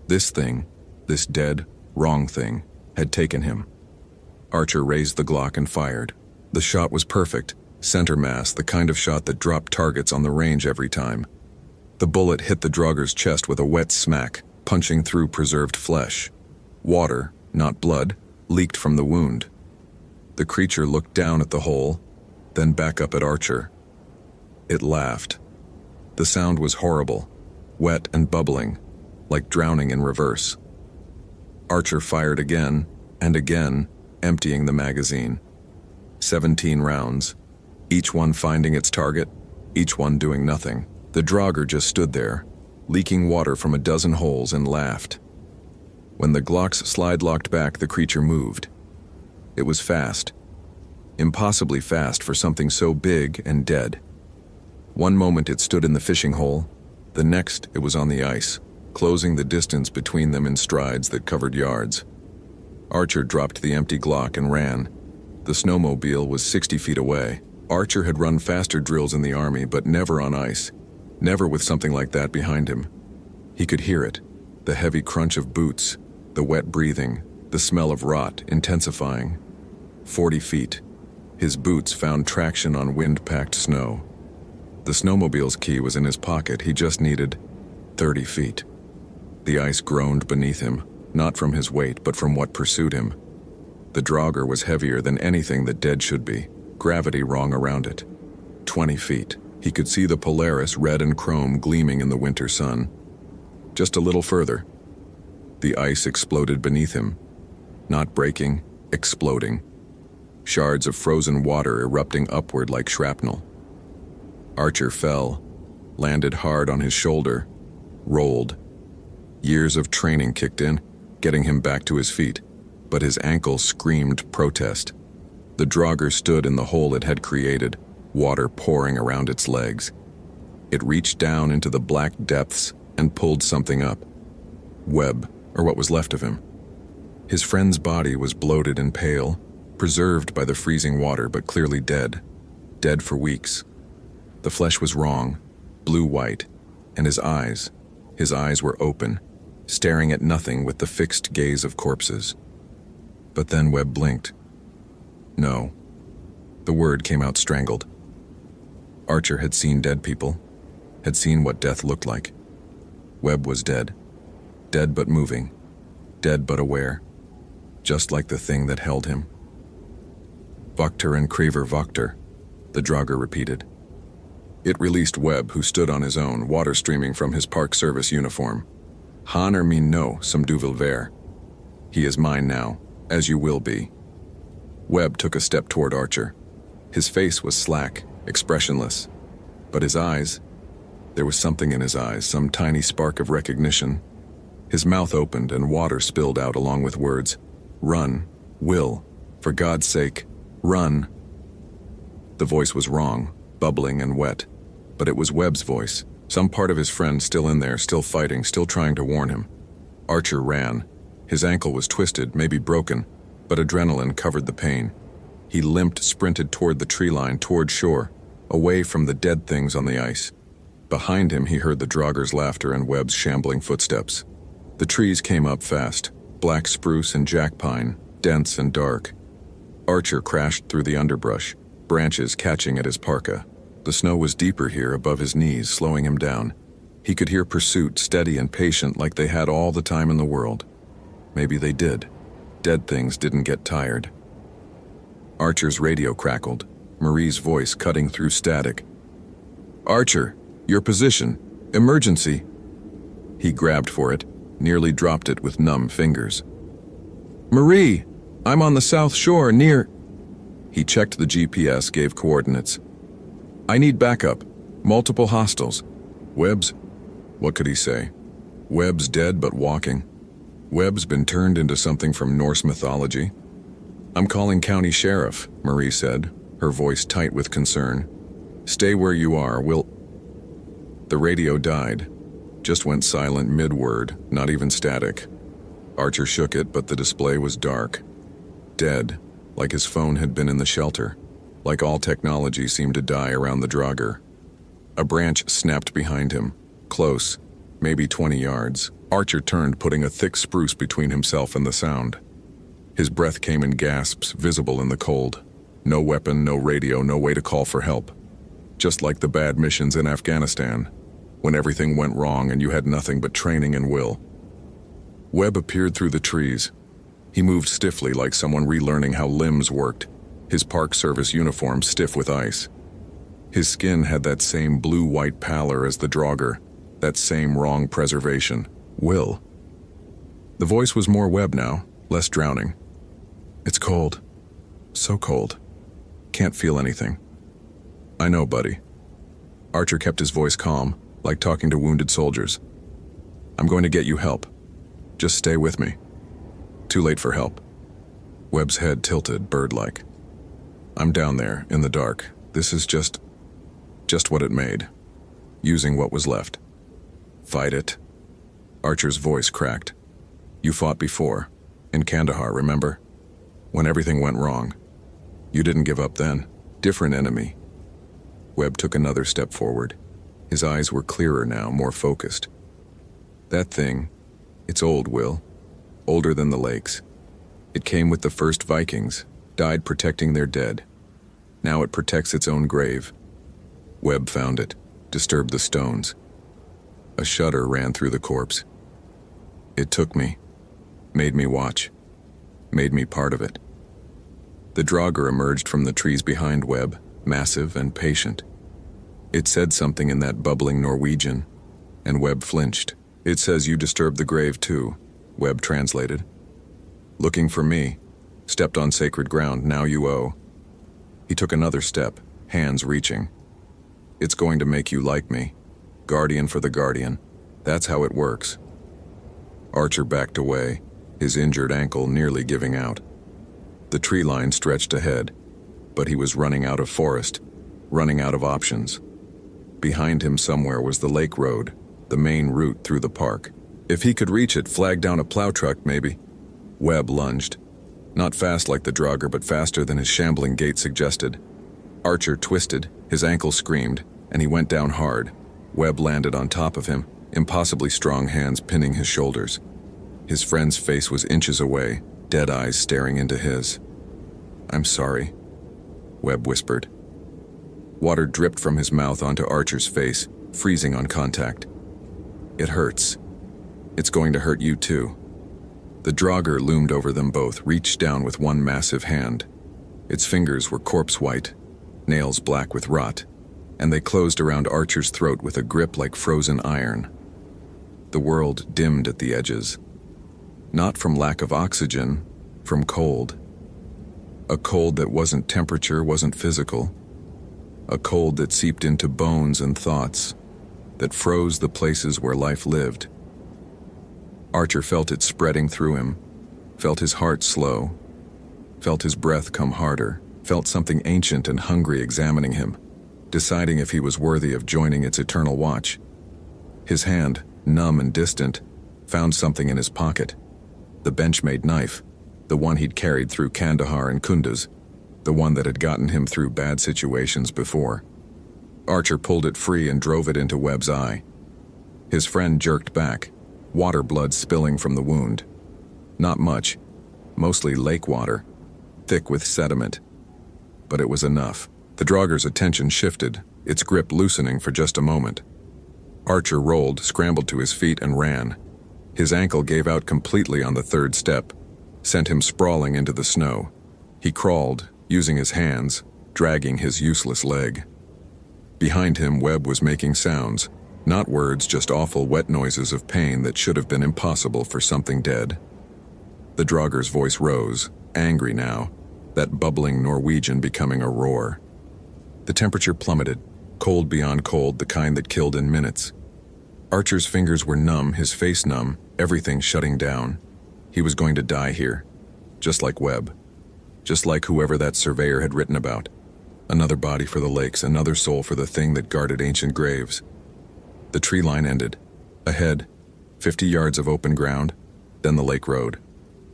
This thing, this dead, wrong thing, had taken him. Archer raised the Glock and fired. The shot was perfect, center mass, the kind of shot that dropped targets on the range every time. The bullet hit the Draugur's chest with a wet smack, punching through preserved flesh. Water, not blood, leaked from the wound. The creature looked down at the hole, then back up at Archer. It laughed. The sound was horrible, wet and bubbling, like drowning in reverse. Archer fired again and again, emptying the magazine. 17 rounds, each one finding its target, each one doing nothing. The Draugur just stood there, leaking water from a dozen holes, and laughed. When the Glock's slide locked back, the creature moved. It was fast. Impossibly fast for something so big and dead. One moment it stood in the fishing hole, the next it was on the ice, closing the distance between them in strides that covered yards. Archer dropped the empty Glock and ran. The snowmobile was 60 feet away. Archer had run faster drills in the Army, but never on ice, never with something like that behind him. He could hear it, the heavy crunch of boots, the wet breathing, the smell of rot intensifying. 40 feet. His boots found traction on wind-packed snow. The snowmobile's key was in his pocket. He just needed 30 feet. The ice groaned beneath him, not from his weight, but from what pursued him. The Draugur was heavier than anything that dead should be, gravity wrong around it. 20 feet. He could see the Polaris, red and chrome, gleaming in the winter sun. Just a little further. The ice exploded beneath him. Not breaking, exploding. Shards of frozen water erupting upward like shrapnel. Archer fell, landed hard on his shoulder, rolled. Years of training kicked in, getting him back to his feet, but his ankle screamed protest. The Draugur stood in the hole it had created, water pouring around its legs. It reached down into the black depths and pulled something up. Webb, or what was left of him. His friend's body was bloated and pale, preserved by the freezing water, but clearly dead. Dead for weeks. The flesh was wrong, blue-white, and his eyes were open, staring at nothing with the fixed gaze of corpses. But then Webb blinked. No. The word came out strangled. Archer had seen dead people, had seen what death looked like. Webb was dead. Dead but moving. Dead but aware. Just like the thing that held him. Vakter and Kraver Vakter, the Draugur repeated. It released Webb, who stood on his own, water streaming from his Park Service uniform. Han er min no, som du vil være. He is mine now, as you will be. Webb took a step toward Archer. His face was slack, expressionless. But his eyes, there was something in his eyes, some tiny spark of recognition. His mouth opened and water spilled out along with words. Run, Will, for God's sake, run. The voice was wrong, bubbling and wet, but it was Webb's voice, some part of his friend still in there, still fighting, still trying to warn him. Archer ran. His ankle was twisted, maybe broken, but adrenaline covered the pain. He limped, sprinted toward the tree line, toward shore, away from the dead things on the ice. Behind him, he heard the Draugur's laughter and Webb's shambling footsteps. The trees came up fast, black spruce and jack pine, dense and dark. Archer crashed through the underbrush, branches catching at his parka. The snow was deeper here above his knees, slowing him down. He could hear pursuit, steady and patient, like they had all the time in the world. Maybe they did. Dead things didn't get tired. Archer's radio crackled, Marie's voice cutting through static. Archer, your position. Emergency. He grabbed for it, nearly dropped it with numb fingers. Marie, I'm on the south shore near... He checked the GPS, gave coordinates. I need backup. Multiple hostiles. Webb's... What could he say? Webb's dead but walking. Webb's been turned into something from Norse mythology. I'm calling County Sheriff, Marie said, her voice tight with concern. Stay where you are, we'll... The radio died. Just went silent mid-word, not even static. Archer shook it, but the display was dark. Dead, like his phone had been in the shelter. like all technology seemed to die around the drogger. A branch snapped behind him, close, maybe 20 yards. Archer turned, putting a thick spruce between himself and the sound. His breath came in gasps, visible in the cold. No weapon, no radio, no way to call for help. Just like the bad missions in Afghanistan, when everything went wrong and you had nothing but training and will. Webb appeared through the trees. He moved stiffly, like someone relearning how limbs worked, his Park Service uniform stiff with ice. His skin had that same blue-white pallor as the drogger, that same wrong preservation. Will. The voice was more Webb now, less drowning. It's cold. So cold. Can't feel anything. I know, buddy. Archer kept his voice calm, like talking to wounded soldiers. I'm going to get you help. Just stay with me. Too late for help. Webb's head tilted, bird-like. I'm down there, in the dark. This is just what it made. Using what was left. Fight it. Archer's voice cracked. You fought before. In Kandahar, remember? When everything went wrong. You didn't give up then. Different enemy. Webb took another step forward. His eyes were clearer now, more focused. That thing, it's old, Will. Older than the lakes. It came with the first Vikings, died protecting their dead. Now it protects its own grave. Webb found it, disturbed the stones. A shudder ran through the corpse. It took me, made me watch, made me part of it. The drogger emerged from the trees behind Webb, massive and patient. It said something in that bubbling Norwegian, and Webb flinched. It says you disturbed the grave too, Webb translated. Looking for me, stepped on sacred ground, now you owe. He took another step, hands reaching. It's going to make you like me. Guardian for the guardian. That's how it works. Archer backed away, his injured ankle nearly giving out. The tree line stretched ahead, but he was running out of forest, running out of options. Behind him somewhere was the lake road, the main route through the park. If he could reach it, flag down a plow truck maybe. Webb lunged. Not fast like the drogger, but faster than his shambling gait suggested. Archer twisted, his ankle screamed, and he went down hard. Webb landed on top of him, impossibly strong hands pinning his shoulders. His friend's face was inches away, dead eyes staring into his. I'm sorry, Webb whispered. Water dripped from his mouth onto Archer's face, freezing on contact. It hurts. It's going to hurt you too. The drogger loomed over them both, reached down with one massive hand. Its fingers were corpse white, nails black with rot, and they closed around Archer's throat with a grip like frozen iron. The world dimmed at the edges. Not from lack of oxygen, from cold. A cold that wasn't temperature, wasn't physical. A cold that seeped into bones and thoughts, that froze the places where life lived. Archer felt it spreading through him, felt his heart slow, felt his breath come harder, felt something ancient and hungry examining him, deciding if he was worthy of joining its eternal watch. His hand, numb and distant, found something in his pocket. The Benchmade knife, the one he'd carried through Kandahar and Kunduz, the one that had gotten him through bad situations before. Archer pulled it free and drove it into Webb's eye. His friend jerked back, water blood spilling from the wound. Not much, mostly lake water, thick with sediment. But it was enough. The drogger's attention shifted, its grip loosening for just a moment. Archer rolled, scrambled to his feet, and ran. His ankle gave out completely on the third step, sent him sprawling into the snow. He crawled, using his hands, dragging his useless leg. Behind him, Webb was making sounds, not words, just awful wet noises of pain that should have been impossible for something dead. The drogger's voice rose, angry now, that bubbling Norwegian becoming a roar. The temperature plummeted, cold beyond cold, the kind that killed in minutes. Archer's fingers were numb, his face numb, everything shutting down. He was going to die here, just like Webb, just like whoever that surveyor had written about. Another body for the lakes, another soul for the thing that guarded ancient graves. The tree line ended. Ahead, 50 yards of open ground, then the lake road.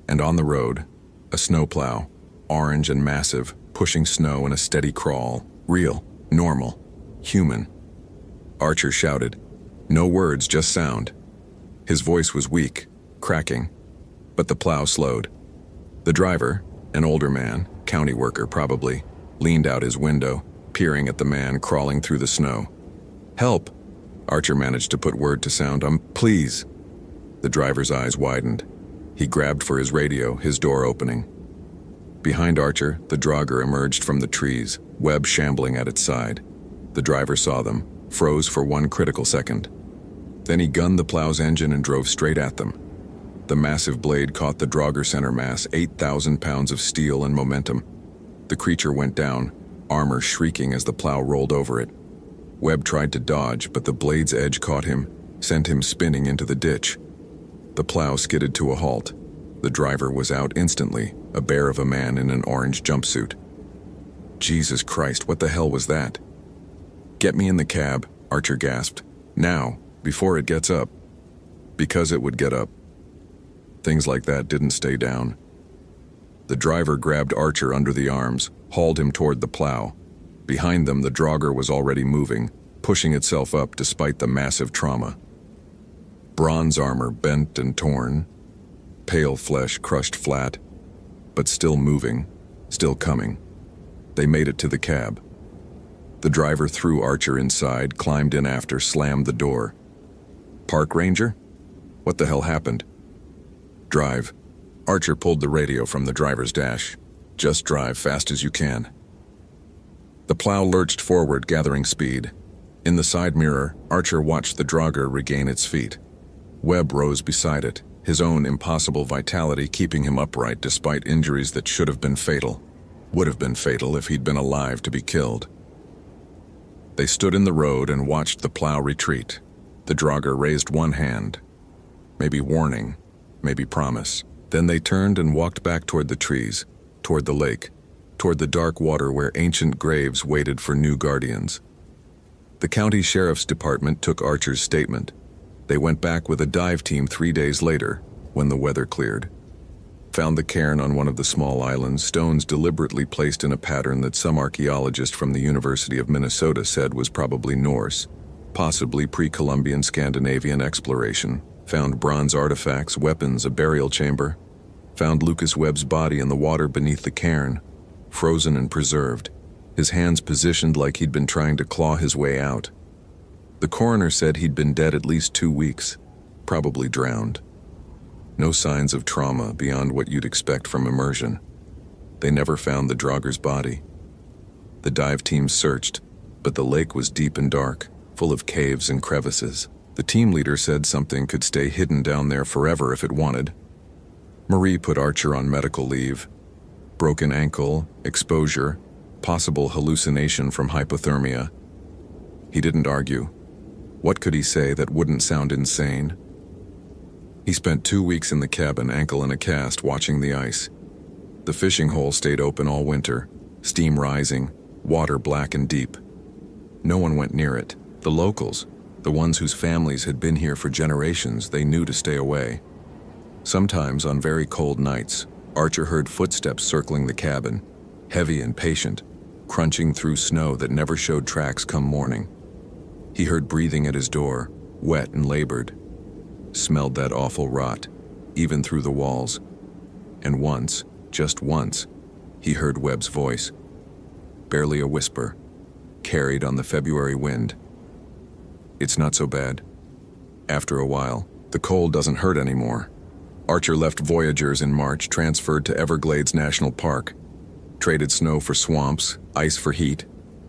And on the road, a snowplow, orange and massive, pushing snow in a steady crawl. Real, normal, human. Archer shouted. No words, just sound. His voice was weak, cracking, but the plow slowed. The driver, an older man, county worker probably, leaned out his window, peering at the man crawling through the snow. Help! Archer managed to put word to sound. Please. The driver's eyes widened. He grabbed for his radio, his door opening. Behind Archer, the drogger emerged from the trees, Webb shambling at its side. The driver saw them, froze for one critical second. Then he gunned the plow's engine and drove straight at them. The massive blade caught the drogger center mass, 8,000 pounds of steel and momentum. The creature went down, armor shrieking as the plow rolled over it. Webb tried to dodge, but the blade's edge caught him, sent him spinning into the ditch. The plow skidded to a halt. The driver was out instantly, a bear of a man in an orange jumpsuit. Jesus Christ, what the hell was that? Get me in the cab, Archer gasped. Now, before it gets up. Because it would get up. Things like that didn't stay down. The driver grabbed Archer under the arms, hauled him toward the plow. Behind them, the drogger was already moving, pushing itself up despite the massive trauma. Bronze armor bent and torn, pale flesh crushed flat, but still moving, still coming. They made it to the cab. The driver threw Archer inside, climbed in after, slammed the door. Park ranger? What the hell happened? Drive. Archer pulled the radio from the driver's dash. Just drive fast as you can. The plow lurched forward, gathering speed. In the side mirror, Archer watched the drogger regain its feet. Webb rose beside it, his own impossible vitality keeping him upright despite injuries that should have been fatal. Would have been fatal if he'd been alive to be killed. They stood in the road and watched the plow retreat. The drogger raised one hand. Maybe warning, maybe promise. Then they turned and walked back toward the trees, toward the lake, toward the dark water where ancient graves waited for new guardians. The county sheriff's department took Archer's statement. They went back with a dive team 3 days later, when the weather cleared. Found the cairn on one of the small islands, stones deliberately placed in a pattern that some archaeologist from the University of Minnesota said was probably Norse, possibly pre-Columbian Scandinavian exploration. Found bronze artifacts, weapons, a burial chamber. Found Lucas Webb's body in the water beneath the cairn, frozen and preserved, his hands positioned like he'd been trying to claw his way out. The coroner said he'd been dead at least 2 weeks, probably drowned. No signs of trauma beyond what you'd expect from immersion. They never found the drogger's body. The dive team searched, but the lake was deep and dark, full of caves and crevices. The team leader said something could stay hidden down there forever if it wanted. Marie put Archer on medical leave. Broken ankle, exposure, possible hallucination from hypothermia. He didn't argue. What could he say that wouldn't sound insane? He spent 2 weeks in the cabin, ankle in a cast, watching the ice. The fishing hole stayed open all winter, steam rising, water black and deep. No one went near it. The locals, the ones whose families had been here for generations, they knew to stay away. Sometimes on very cold nights, Archer heard footsteps circling the cabin, heavy and patient, crunching through snow that never showed tracks come morning. He heard breathing at his door, wet and labored. Smelled that awful rot, even through the walls. And once, just once, he heard Webb's voice. Barely a whisper, carried on the February wind. It's not so bad. After a while, the cold doesn't hurt anymore. Archer left Voyagers in March, transferred to Everglades National Park. Traded snow for swamps, ice for heat,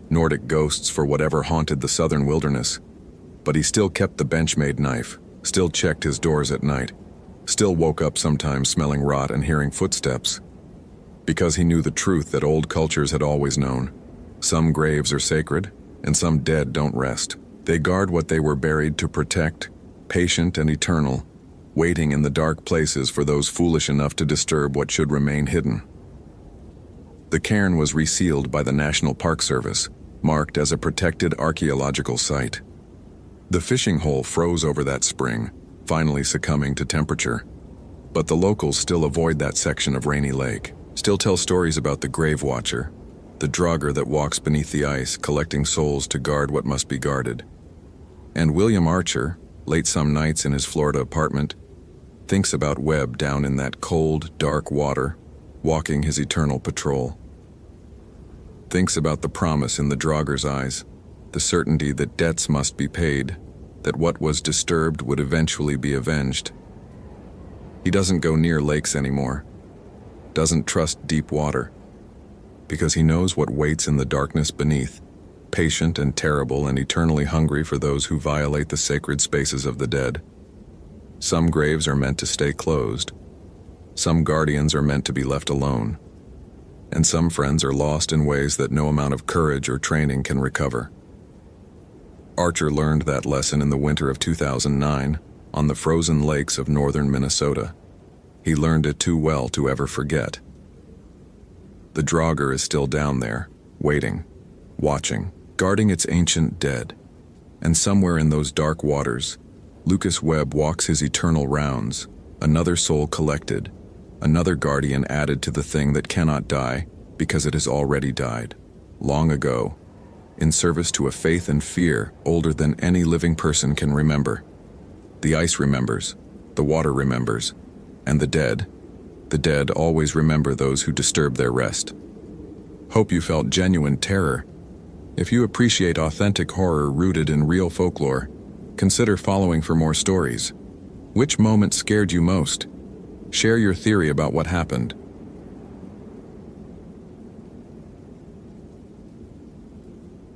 Nordic ghosts for whatever haunted the southern wilderness. But he still kept the Benchmade knife, still checked his doors at night, still woke up sometimes smelling rot and hearing footsteps. Because he knew the truth that old cultures had always known. Some graves are sacred, and some dead don't rest. They guard what they were buried to protect, patient and eternal, waiting in the dark places for those foolish enough to disturb what should remain hidden. The cairn was resealed by the National Park Service, marked as a protected archaeological site. The fishing hole froze over that spring, finally succumbing to temperature. But the locals still avoid that section of Rainy Lake, still tell stories about the grave watcher, the drogger that walks beneath the ice, collecting souls to guard what must be guarded. And William Archer, late some nights in his Florida apartment, thinks about Webb down in that cold, dark water, walking his eternal patrol. Thinks about the promise in the drogger's eyes, the certainty that debts must be paid, that what was disturbed would eventually be avenged. He doesn't go near lakes anymore, doesn't trust deep water, because he knows what waits in the darkness beneath, patient and terrible and eternally hungry for those who violate the sacred spaces of the dead. Some graves are meant to stay closed. Some guardians are meant to be left alone. And some friends are lost in ways that no amount of courage or training can recover. Archer learned that lesson in the winter of 2009 on the frozen lakes of northern Minnesota. He learned it too well to ever forget. The drogger is still down there, waiting, watching, guarding its ancient dead. And somewhere in those dark waters, Lucas Webb walks his eternal rounds, another soul collected, another guardian added to the thing that cannot die because it has already died, long ago, in service to a faith and fear older than any living person can remember. The ice remembers, the water remembers, and the dead always remember those who disturb their rest. Hope you felt genuine terror. If you appreciate authentic horror rooted in real folklore, consider following for more stories. Which moment scared you most? Share your theory about what happened.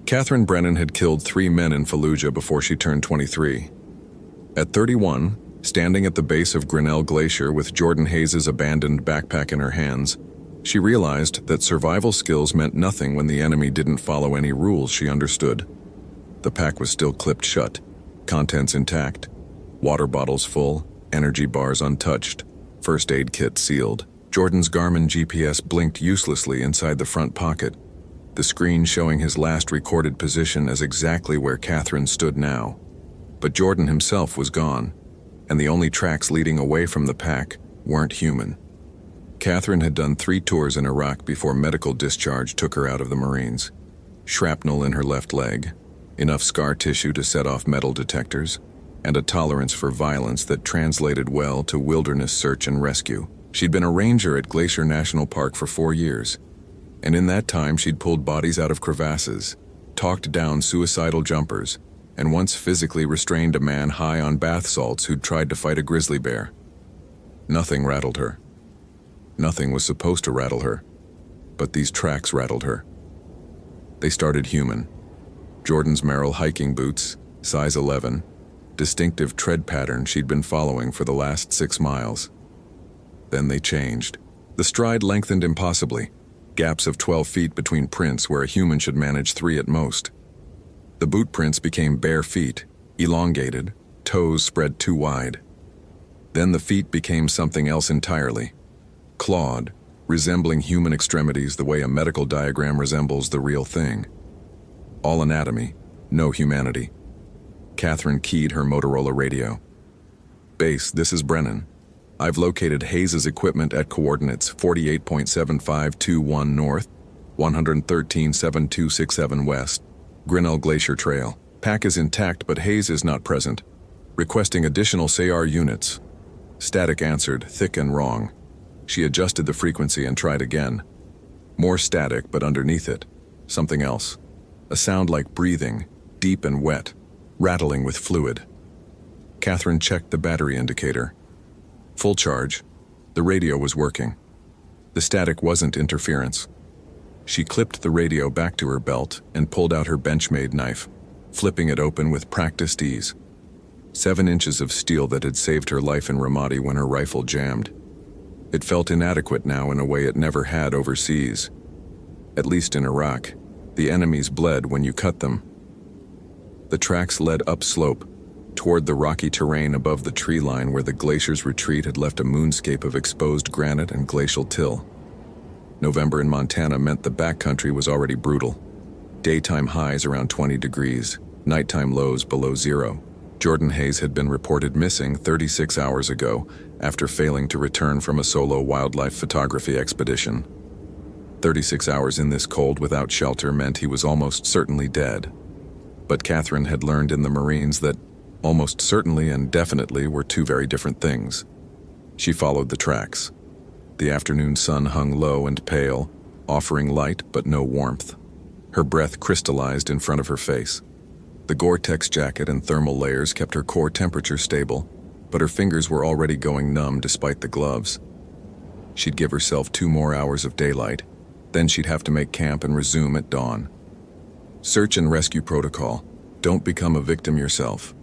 Catherine Brennan had killed 3 men in Fallujah before she turned 23. At 31, standing at the base of Grinnell Glacier with Jordan Hayes' abandoned backpack in her hands, she realized that survival skills meant nothing when the enemy didn't follow any rules she understood. The pack was still clipped shut, contents intact, water bottles full, energy bars untouched, first aid kit sealed. Jordan's Garmin GPS blinked uselessly inside the front pocket, the screen showing his last recorded position as exactly where Catherine stood now. But Jordan himself was gone, and the only tracks leading away from the pack weren't human. Catherine had done 3 tours in Iraq before medical discharge took her out of the Marines. Shrapnel in her left leg, enough scar tissue to set off metal detectors, and a tolerance for violence that translated well to wilderness search and rescue. She'd been a ranger at Glacier National Park for 4 years, and in that time she'd pulled bodies out of crevasses, talked down suicidal jumpers, and once physically restrained a man high on bath salts who'd tried to fight a grizzly bear. Nothing rattled her. Nothing was supposed to rattle her, but these tracks rattled her. They started human. Jordan's Merrell hiking boots, size 11, distinctive tread pattern she'd been following for the last 6 miles. Then they changed. The stride lengthened impossibly, gaps of 12 feet between prints where a human should manage 3 at most. The boot prints became bare feet, elongated, toes spread too wide. Then the feet became something else entirely. Clawed, resembling human extremities the way a medical diagram resembles the real thing. All anatomy, no humanity. Catherine keyed her Motorola radio. "Base, this is Brennan. I've located Hayes' equipment at coordinates 48.7521 north, 113.7267 west, Grinnell Glacier Trail. Pack is intact, but Hayes is not present. Requesting additional SAR units." Static answered, thick and wrong. She adjusted the frequency and tried again. More static, but underneath it, something else. A sound like breathing, deep and wet, rattling with fluid. Catherine checked the battery indicator. Full charge. The radio was working. The static wasn't interference. She clipped the radio back to her belt and pulled out her Benchmade knife, flipping it open with practiced ease. 7 inches of steel that had saved her life in Ramadi when her rifle jammed. It felt inadequate now in a way it never had overseas. At least in Iraq, the enemies bled when you cut them. The tracks led upslope, toward the rocky terrain above the tree line where the glacier's retreat had left a moonscape of exposed granite and glacial till. November in Montana meant the backcountry was already brutal. Daytime highs around 20 degrees, nighttime lows below 0. Jordan Hayes had been reported missing 36 hours ago after failing to return from a solo wildlife photography expedition. 36 hours in this cold without shelter meant he was almost certainly dead. But Catherine had learned in the Marines that almost certainly and definitely were two very different things. She followed the tracks. The afternoon sun hung low and pale, offering light but no warmth. Her breath crystallized in front of her face. The Gore-Tex jacket and thermal layers kept her core temperature stable, but her fingers were already going numb despite the gloves. She'd give herself 2 more hours of daylight, then she'd have to make camp and resume at dawn. Search and rescue protocol. Don't become a victim yourself.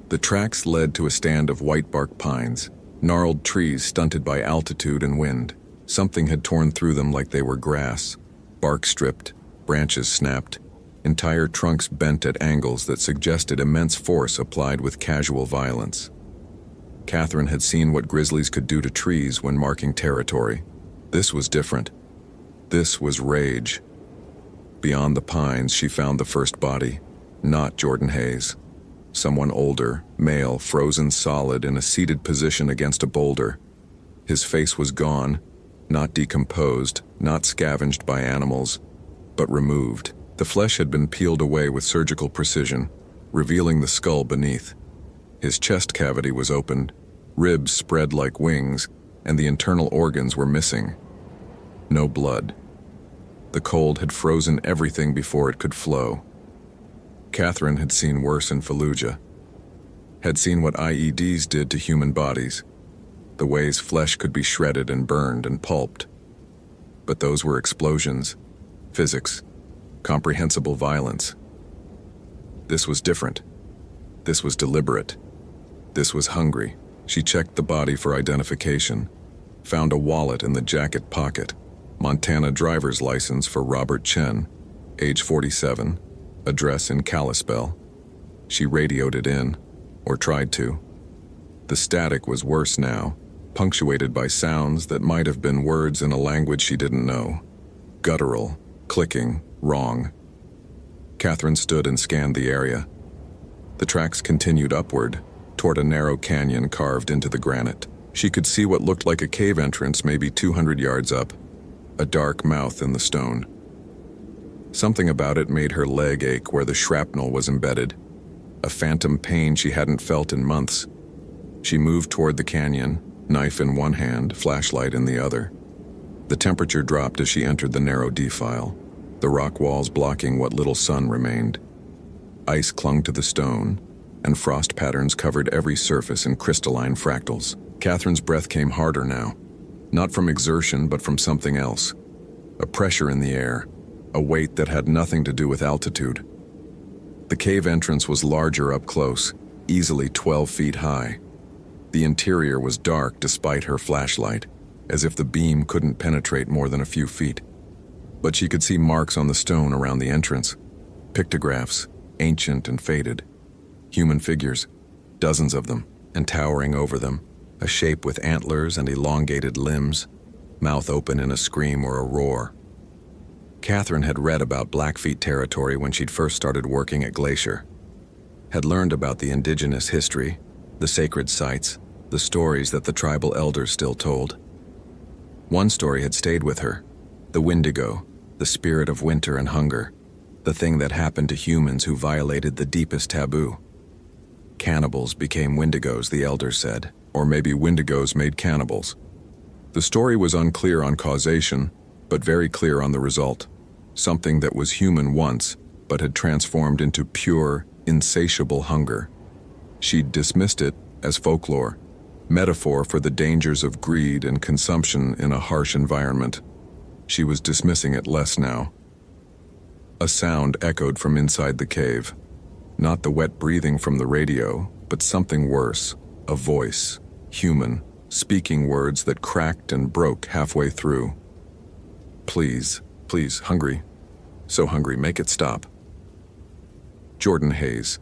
The tracks led to a stand of white bark pines, gnarled trees stunted by altitude and wind. Something had torn through them like they were grass. Bark stripped, branches snapped, entire trunks bent at angles that suggested immense force applied with casual violence. Catherine had seen what grizzlies could do to trees when marking territory. This was different. This was rage. Beyond the pines, she found the first body, not Jordan Hayes. Someone older, male, frozen solid in a seated position against a boulder. His face was gone, not decomposed, not scavenged by animals, but removed. The flesh had been peeled away with surgical precision, revealing the skull beneath. His chest cavity was opened, ribs spread like wings, and the internal organs were missing. No blood. The cold had frozen everything before it could flow. Catherine had seen worse in Fallujah. Had seen what IEDs did to human bodies, the ways flesh could be shredded and burned and pulped. But those were explosions, physics, comprehensible violence. This was different. This was deliberate. This was hungry. She checked the body for identification, found a wallet in the jacket pocket, Montana driver's license for Robert Chen, age 47, address in Kalispell. She radioed it in, or tried to. The static was worse now, punctuated by sounds that might have been words in a language she didn't know. Guttural, clicking, wrong. Catherine stood and scanned the area. The tracks continued upward, toward a narrow canyon carved into the granite. She could see what looked like a cave entrance maybe 200 yards up, a dark mouth in the stone. Something about it made her leg ache where the shrapnel was embedded, a phantom pain she hadn't felt in months. She moved toward the canyon, knife in one hand, flashlight in the other. The temperature dropped as she entered the narrow defile, the rock walls blocking what little sun remained. Ice clung to the stone, and frost patterns covered every surface in crystalline fractals. Catherine's breath came harder now, not from exertion but from something else. A pressure in the air, a weight that had nothing to do with altitude. The cave entrance was larger up close, easily 12 feet high. The interior was dark despite her flashlight, as if the beam couldn't penetrate more than a few feet. But she could see marks on the stone around the entrance, pictographs, ancient and faded. Human figures, dozens of them, and towering over them, a shape with antlers and elongated limbs, mouth open in a scream or a roar. Catherine had read about Blackfeet territory when she'd first started working at Glacier. Had learned about the indigenous history, the sacred sites, the stories that the tribal elders still told. One story had stayed with her, the Wendigo, the spirit of winter and hunger, the thing that happened to humans who violated the deepest taboo. Cannibals became Wendigos, the elders said, or maybe Wendigos made cannibals. The story was unclear on causation, but very clear on the result. Something that was human once, but had transformed into pure, insatiable hunger. She'd dismissed it as folklore, metaphor for the dangers of greed and consumption in a harsh environment. She was dismissing it less now. A sound echoed from inside the cave. Not the wet breathing from the radio, but something worse, a voice, human, speaking words that cracked and broke halfway through. Please, please, hungry. So hungry, make it stop. Jordan Hayes.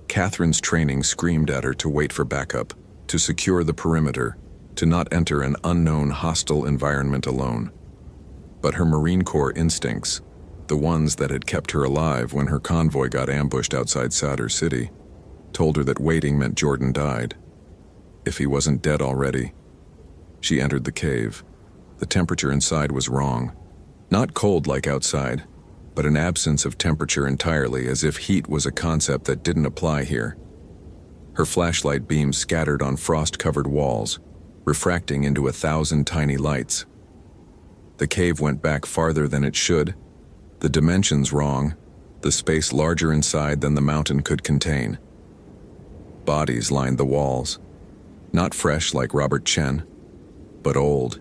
Catherine's training screamed at her to wait for backup, to secure the perimeter, to not enter an unknown hostile environment alone. But her Marine Corps instincts, the ones that had kept her alive when her convoy got ambushed outside Sadr City, told her that waiting meant Jordan died. If he wasn't dead already. She entered the cave. The temperature inside was wrong, Not cold like outside, but an absence of temperature entirely, as if heat was a concept that didn't apply here. Her flashlight beams scattered on frost-covered walls, refracting into 1,000 tiny lights. The cave went back farther than it should, the dimensions wrong, the space larger inside than the mountain could contain. Bodies lined the walls, not fresh like Robert Chen, but old,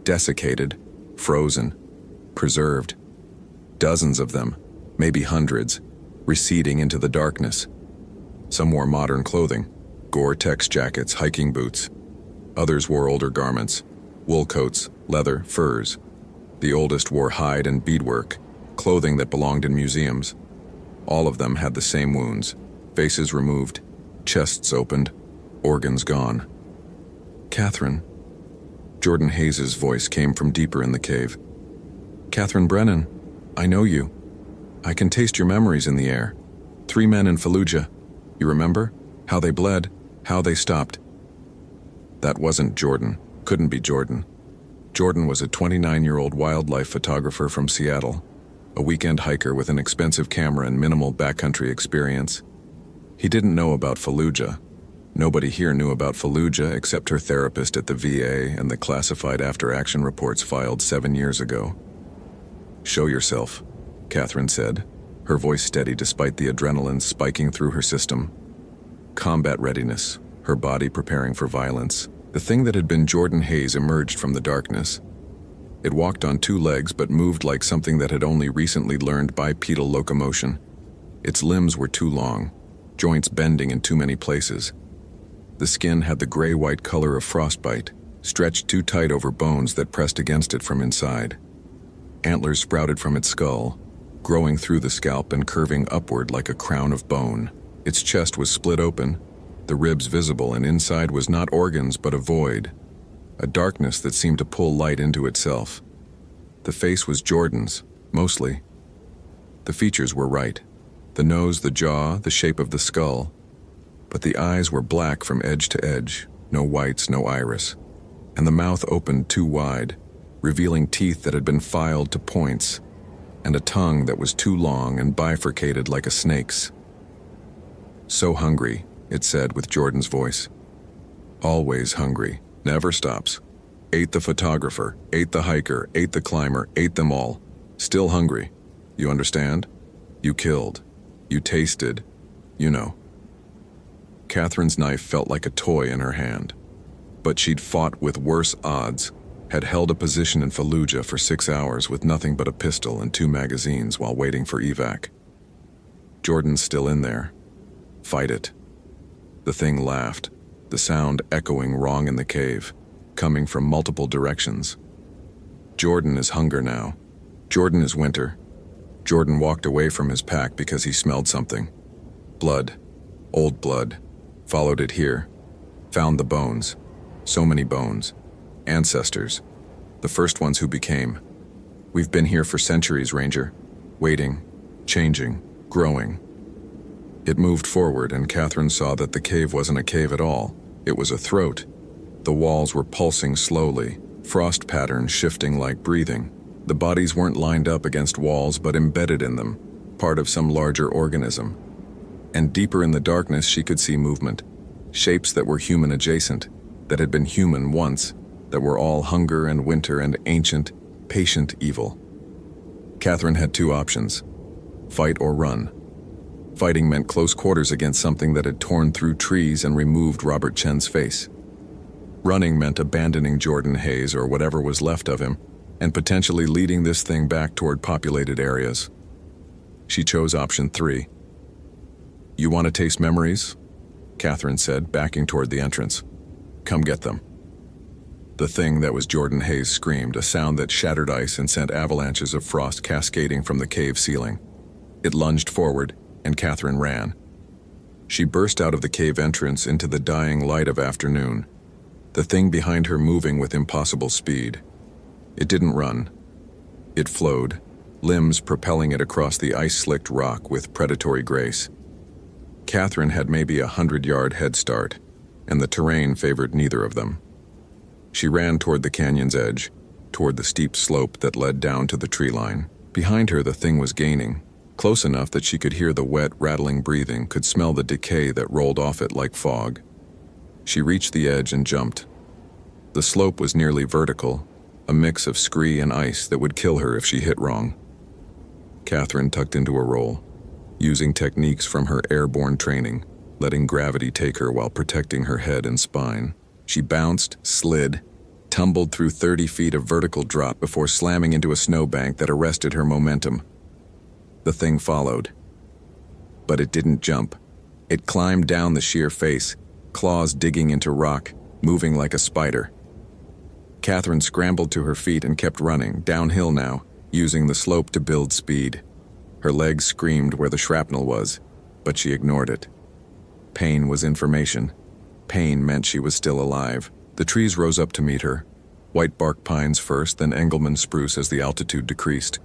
desiccated, frozen, preserved. Dozens of them, maybe hundreds, receding into the darkness. Some wore modern clothing, Gore-Tex jackets, hiking boots. Others wore older garments, wool coats, leather, furs. The oldest wore hide and beadwork, clothing that belonged in museums. All of them had the same wounds, faces removed, chests opened, organs gone. "Catherine." Jordan Hayes' voice came from deeper in the cave. "Catherine Brennan, I know you. I can taste your memories in the air. 3 men in Fallujah. You remember? How they bled, how they stopped." That wasn't Jordan. Couldn't be Jordan. Jordan was a 29-year-old wildlife photographer from Seattle, a weekend hiker with an expensive camera and minimal backcountry experience. He didn't know about Fallujah. Nobody here knew about Fallujah except her therapist at the VA and the classified after-action reports filed 7 years ago. "Show yourself," Catherine said, her voice steady despite the adrenaline spiking through her system. Combat readiness, her body preparing for violence. The thing that had been Jordan Hayes emerged from the darkness. It walked on 2 legs but moved like something that had only recently learned bipedal locomotion. Its limbs were too long, joints bending in too many places. The skin had the gray-white color of frostbite, stretched too tight over bones that pressed against it from inside. Antlers sprouted from its skull, growing through the scalp and curving upward like a crown of bone. Its chest was split open, the ribs visible, and inside was not organs but a void, a darkness that seemed to pull light into itself. The face was Jordan's, mostly. The features were right. The nose, the jaw, the shape of the skull. But the eyes were black from edge to edge, no whites, no iris. And the mouth opened too wide, revealing teeth that had been filed to points, and a tongue that was too long and bifurcated like a snake's. "So hungry," it said with Jordan's voice. "Always hungry, never stops. Ate the photographer, ate the hiker, ate the climber, ate them all. Still hungry. You understand? You killed. You tasted. You know." Catherine's knife felt like a toy in her hand. But she'd fought with worse odds, had held a position in Fallujah for 6 hours with nothing but a pistol and 2 magazines while waiting for evac. Jordan's still in there. Fight it. The thing laughed, the sound echoing wrong in the cave, coming from multiple directions. Jordan is hunger now. Jordan is winter. Jordan walked away from his pack because he smelled something. Blood. Old blood. Followed it here. Found the bones. So many bones. Ancestors. The first ones who became. "We've been here for centuries, Ranger. Waiting. Changing. Growing." It moved forward, and Catherine saw that the cave wasn't a cave at all. It was a throat. The walls were pulsing slowly, frost patterns shifting like breathing. The bodies weren't lined up against walls but embedded in them, part of some larger organism. And deeper in the darkness she could see movement, shapes that were human adjacent, that had been human once, that were all hunger and winter and ancient, patient evil. Catherine had 2 options: fight or run. Fighting meant close quarters against something that had torn through trees and removed Robert Chen's face. Running meant abandoning Jordan Hayes or whatever was left of him, and potentially leading this thing back toward populated areas. She chose option 3. "You want to taste memories?" Catherine said, backing toward the entrance. "Come get them." The thing that was Jordan Hayes screamed, a sound that shattered ice and sent avalanches of frost cascading from the cave ceiling. It lunged forward, and Catherine ran. She burst out of the cave entrance into the dying light of afternoon, the thing behind her moving with impossible speed. It didn't run. It flowed, limbs propelling it across the ice-slicked rock with predatory grace. Catherine had maybe 100-yard head start, and the terrain favored neither of them. She ran toward the canyon's edge, toward the steep slope that led down to the tree line. Behind her, the thing was gaining, close enough that she could hear the wet, rattling breathing, could smell the decay that rolled off it like fog. She reached the edge and jumped. The slope was nearly vertical, a mix of scree and ice that would kill her if she hit wrong. Catherine tucked into a roll, using techniques from her airborne training, letting gravity take her while protecting her head and spine. She bounced, slid, tumbled through 30 feet of vertical drop before slamming into a snowbank that arrested her momentum. The thing followed. But it didn't jump. It climbed down the sheer face, claws digging into rock, moving like a spider. Catherine scrambled to her feet and kept running, downhill now, using the slope to build speed. Her legs screamed where the shrapnel was, but she ignored it. Pain was information. Pain meant she was still alive. The trees rose up to meet her. White bark pines first, then Engelmann spruce as the altitude decreased.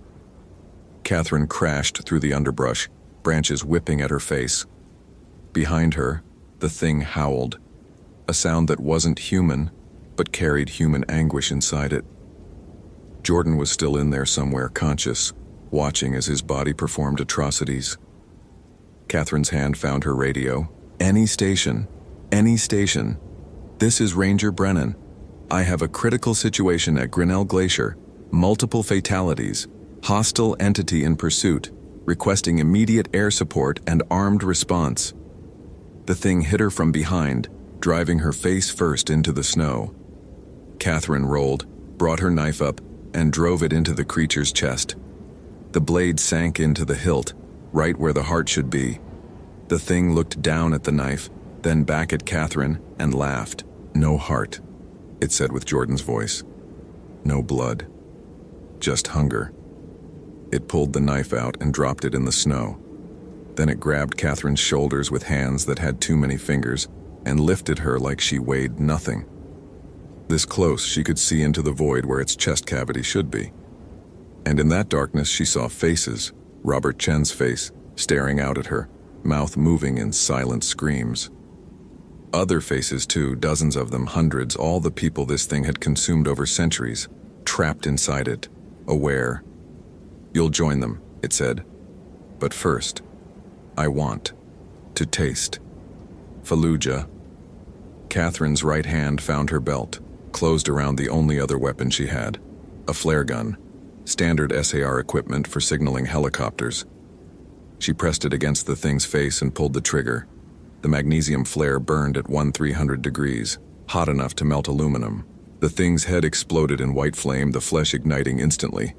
Catherine crashed through the underbrush, branches whipping at her face. Behind her, the thing howled, a sound that wasn't human, but carried human anguish inside it. Jordan was still in there somewhere, conscious, watching as his body performed atrocities. Catherine's hand found her radio. Any station. Any station. This is Ranger Brennan. I have a critical situation at Grinnell Glacier. Multiple fatalities. Hostile entity in pursuit. Requesting immediate air support and armed response. The thing hit her from behind, driving her face first into the snow. Catherine rolled, brought her knife up, and drove it into the creature's chest. The blade sank into the hilt, right where the heart should be. The thing looked down at the knife, then back at Catherine, and laughed. No heart, it said with Jordan's voice. No blood. Just hunger. It pulled the knife out and dropped it in the snow. Then it grabbed Catherine's shoulders with hands that had too many fingers and lifted her like she weighed nothing. This close, she could see into the void where its chest cavity should be. And in that darkness, she saw faces, Robert Chen's face, staring out at her, mouth moving in silent screams. Other faces too, dozens of them, hundreds, all the people this thing had consumed over centuries, trapped inside it, aware. You'll join them, it said. But first, I want to taste. Fallujah. Catherine's right hand found her belt, closed around the only other weapon she had, a flare gun, standard SAR equipment for signaling helicopters. She pressed it against the thing's face and pulled the trigger. The magnesium flare burned at 1300 degrees, hot enough to melt aluminum. The thing's head exploded in white flame, the flesh igniting instantly.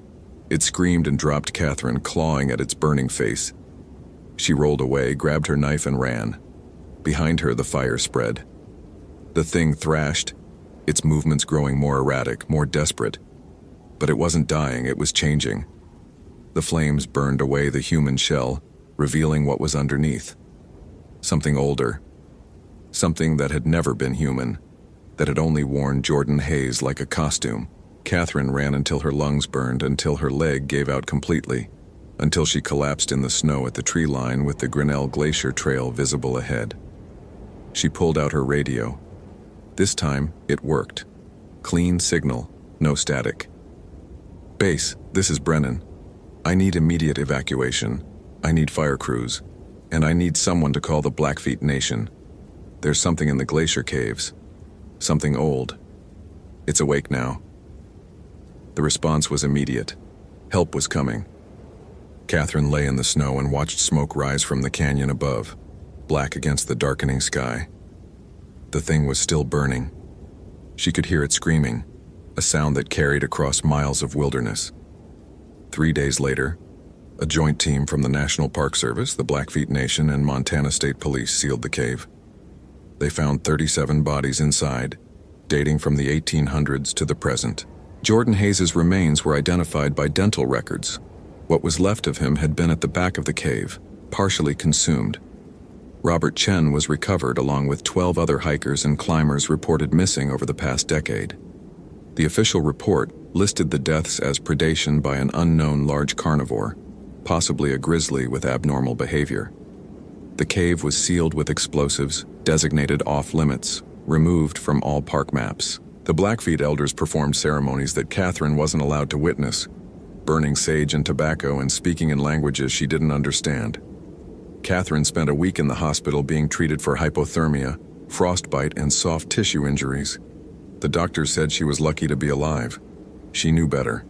It screamed and dropped Catherine, clawing at its burning face. She rolled away, grabbed her knife and ran. Behind her, the fire spread. The thing thrashed, its movements growing more erratic, more desperate. But it wasn't dying, it was changing. The flames burned away the human shell, revealing what was underneath. Something older. Something that had never been human, that had only worn Jordan Hayes like a costume. Catherine ran until her lungs burned, until her leg gave out completely, until she collapsed in the snow at the tree line with the Grinnell Glacier Trail visible ahead. She pulled out her radio. This time, it worked. Clean signal, no static. Base, this is Brennan. I need immediate evacuation. I need fire crews. And I need someone to call the Blackfeet Nation. There's something in the glacier caves. Something old. It's awake now. The response was immediate. Help was coming. Catherine lay in the snow and watched smoke rise from the canyon above, black against the darkening sky. The thing was still burning. She could hear it screaming, a sound that carried across miles of wilderness. 3 days later, a joint team from the National Park Service, the Blackfeet Nation, and Montana State Police sealed the cave. They found 37 bodies inside, dating from the 1800s to the present. Jordan Hayes' remains were identified by dental records. What was left of him had been at the back of the cave, partially consumed. Robert Chen was recovered along with 12 other hikers and climbers reported missing over the past decade. The official report listed the deaths as predation by an unknown large carnivore, possibly a grizzly with abnormal behavior. The cave was sealed with explosives, designated off-limits, removed from all park maps. The Blackfeet elders performed ceremonies that Catherine wasn't allowed to witness, burning sage and tobacco and speaking in languages she didn't understand. Catherine spent a week in the hospital being treated for hypothermia, frostbite, and soft tissue injuries. The doctors said she was lucky to be alive. She knew better.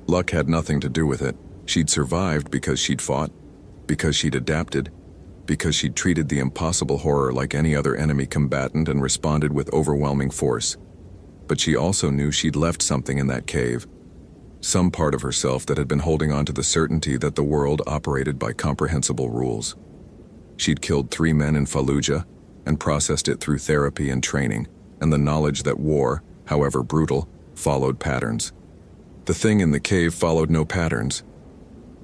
Luck had nothing to do with it. She'd survived because she'd fought, because she'd adapted, because she'd treated the impossible horror like any other enemy combatant and responded with overwhelming force. But she also knew she'd left something in that cave, some part of herself that had been holding on to the certainty that the world operated by comprehensible rules. She'd killed 3 men in Fallujah and processed it through therapy and training, and the knowledge that war, however brutal, followed patterns. The thing in the cave followed no patterns.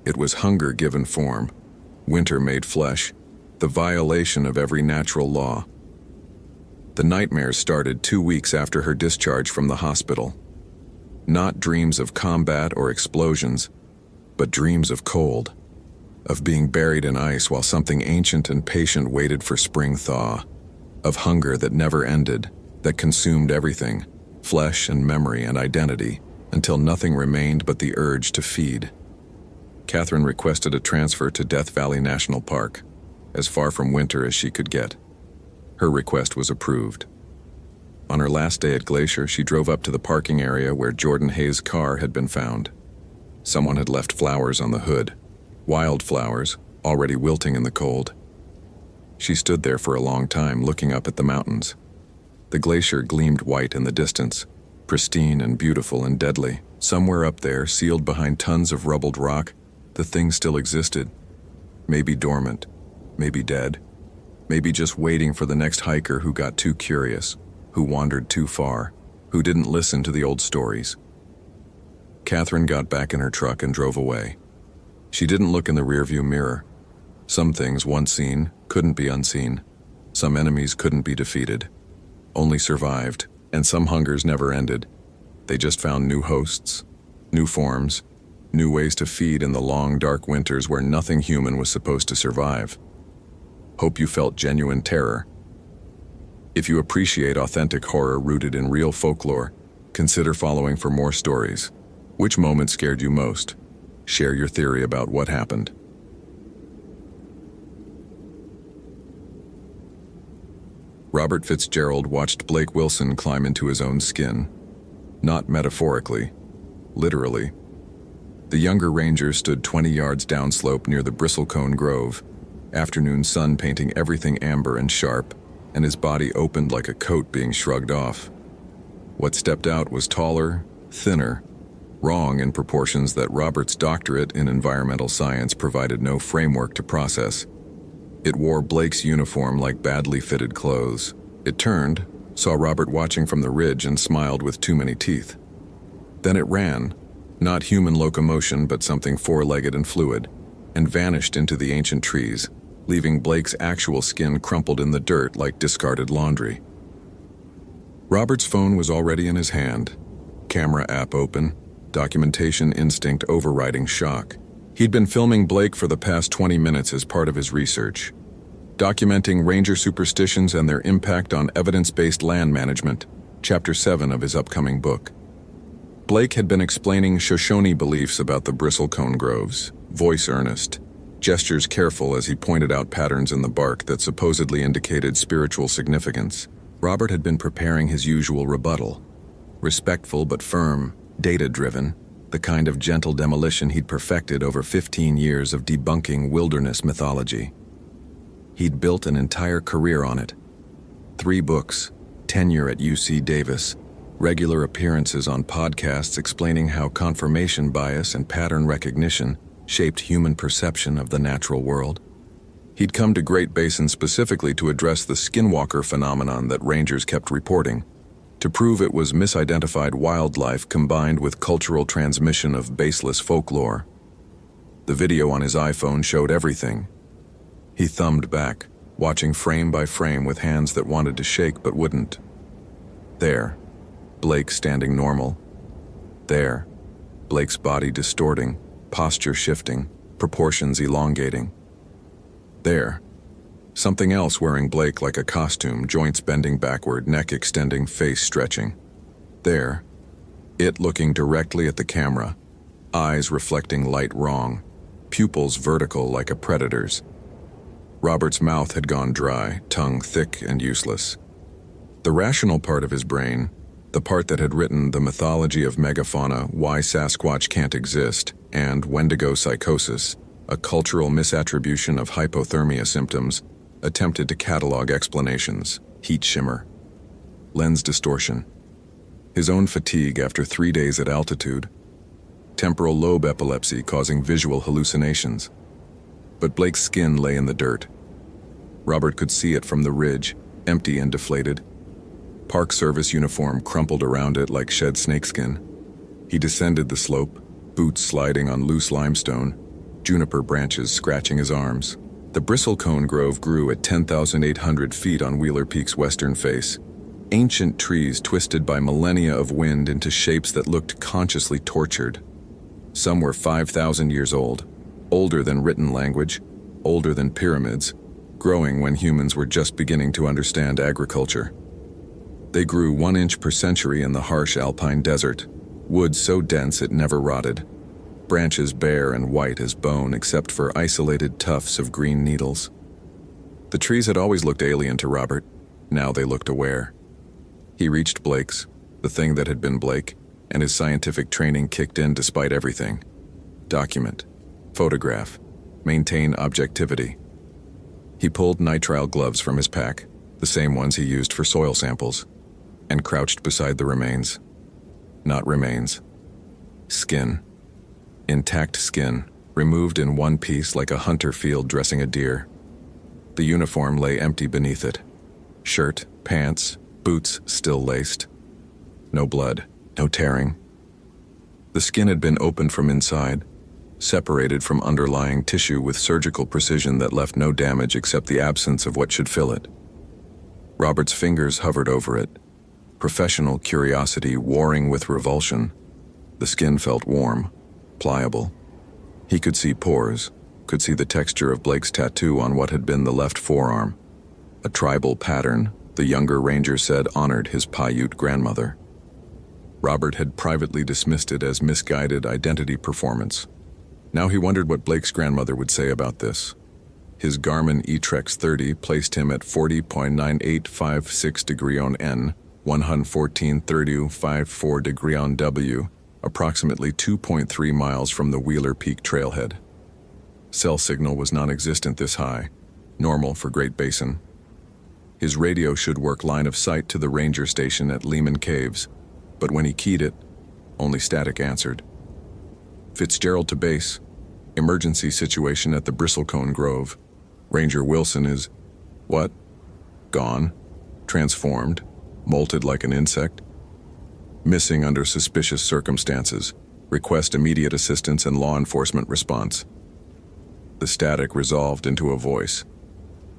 It was hunger given form, winter made flesh, the violation of every natural law. The nightmares started 2 weeks after her discharge from the hospital. Not dreams of combat or explosions, but dreams of cold, of being buried in ice while something ancient and patient waited for spring thaw, of hunger that never ended, that consumed everything, flesh and memory and identity, until nothing remained but the urge to feed. Catherine requested a transfer to Death Valley National Park, as far from winter as she could get. Her request was approved. On her last day at Glacier, she drove up to the parking area where Jordan Hayes' car had been found. Someone had left flowers on the hood, wildflowers, already wilting in the cold. She stood there for a long time, looking up at the mountains. The glacier gleamed white in the distance, pristine and beautiful and deadly. Somewhere up there, sealed behind tons of rubbled rock, the thing still existed. Maybe dormant, maybe dead, maybe just waiting for the next hiker who got too curious, who wandered too far, who didn't listen to the old stories. Catherine got back in her truck and drove away. She didn't look in the rearview mirror. Some things once seen couldn't be unseen. Some enemies couldn't be defeated, only survived, and some hungers never ended. They just found new hosts, new forms, new ways to feed in the long, dark winters where nothing human was supposed to survive. Hope you felt genuine terror. If you appreciate authentic horror rooted in real folklore, consider following for more stories. Which moment scared you most? Share your theory about what happened. Robert Fitzgerald watched Blake Wilson climb into his own skin. Not metaphorically, literally. The younger ranger stood 20 yards downslope near the bristlecone grove, afternoon sun painting everything amber and sharp, and his body opened like a coat being shrugged off. What stepped out was taller, thinner, wrong in proportions that Robert's doctorate in environmental science provided no framework to process. It wore Blake's uniform like badly fitted clothes. It turned, saw Robert watching from the ridge, and smiled with too many teeth. Then it ran, not human locomotion but something four-legged and fluid, and vanished into the ancient trees, leaving Blake's actual skin crumpled in the dirt like discarded laundry. Robert's phone was already in his hand, camera app open, documentation instinct overriding shock. He'd been filming Blake for the past 20 minutes as part of his research, documenting ranger superstitions and their impact on evidence-based land management, Chapter 7 of his upcoming book. Blake had been explaining Shoshone beliefs about the bristlecone groves, voice earnest, gestures careful as he pointed out patterns in the bark that supposedly indicated spiritual significance. Robert had been preparing his usual rebuttal, respectful but firm, data-driven, the kind of gentle demolition he'd perfected over 15 years of debunking wilderness mythology. He'd built an entire career on it. 3 books, tenure at UC Davis, regular appearances on podcasts explaining how confirmation bias and pattern recognition shaped human perception of the natural world. He'd come to Great Basin specifically to address the skinwalker phenomenon that rangers kept reporting, to prove it was misidentified wildlife combined with cultural transmission of baseless folklore. The video on his iPhone showed everything. He thumbed back, watching frame by frame with hands that wanted to shake but wouldn't. There, Blake standing normal. There, Blake's body distorting, posture shifting, proportions elongating. There, Something else wearing Blake like a costume, joints bending backward, neck extending, face stretching. There, it looking directly at the camera, eyes reflecting light wrong, pupils vertical like a predator's. Robert's mouth had gone dry, tongue thick and useless. The rational part of his brain, the part that had written The Mythology of Megafauna, Why Sasquatch Can't Exist, and Wendigo Psychosis, a cultural misattribution of hypothermia symptoms, attempted to catalog explanations: heat shimmer, lens distortion, his own fatigue after 3 days at altitude, temporal lobe epilepsy causing visual hallucinations. But Blake's skin lay in the dirt. Robert could see it from the ridge, empty and deflated. Park Service uniform crumpled around it like shed snakeskin. He descended the slope, boots sliding on loose limestone, juniper branches scratching his arms. The bristlecone grove grew at 10,800 feet on Wheeler Peak's western face. Ancient trees twisted by millennia of wind into shapes that looked consciously tortured. Some were 5,000 years old, older than written language, older than pyramids, growing when humans were just beginning to understand agriculture. They grew 1 inch per century in the harsh alpine desert, wood so dense it never rotted, branches bare and white as bone except for isolated tufts of green needles. The trees had always looked alien to Robert. Now they looked aware. He reached Blake's, the thing that had been Blake, and his scientific training kicked in despite everything. Document, photograph, maintain objectivity. He pulled nitrile gloves from his pack, the same ones he used for soil samples, and crouched beside the remains. Not remains. Skin. Intact skin, removed in one piece like a hunter field dressing a deer. The uniform lay empty beneath it. Shirt, pants, boots still laced. No blood, no tearing. The skin had been opened from inside, separated from underlying tissue with surgical precision that left no damage except the absence of what should fill it. Robert's fingers hovered over it, professional curiosity warring with revulsion. The skin felt warm, pliable. He could see pores, could see the texture of Blake's tattoo on what had been the left forearm. A tribal pattern, the younger ranger said, honored his Paiute grandmother. Robert had privately dismissed it as misguided identity performance. Now he wondered what Blake's grandmother would say about this. His Garmin eTrex 30 placed him at 40.9856 degree on N, 114.3054 degree on W, approximately 2.3 miles from the Wheeler Peak trailhead. Cell signal was non-existent this high, normal for Great Basin. His radio should work line of sight to the ranger station at Lehman Caves, but when he keyed it, only static answered. Fitzgerald to base. Emergency situation at the Bristlecone Grove. Ranger Wilson is... what? Gone? Transformed? Molted like an insect? Missing under suspicious circumstances. Request immediate assistance and law enforcement response. The static resolved into a voice.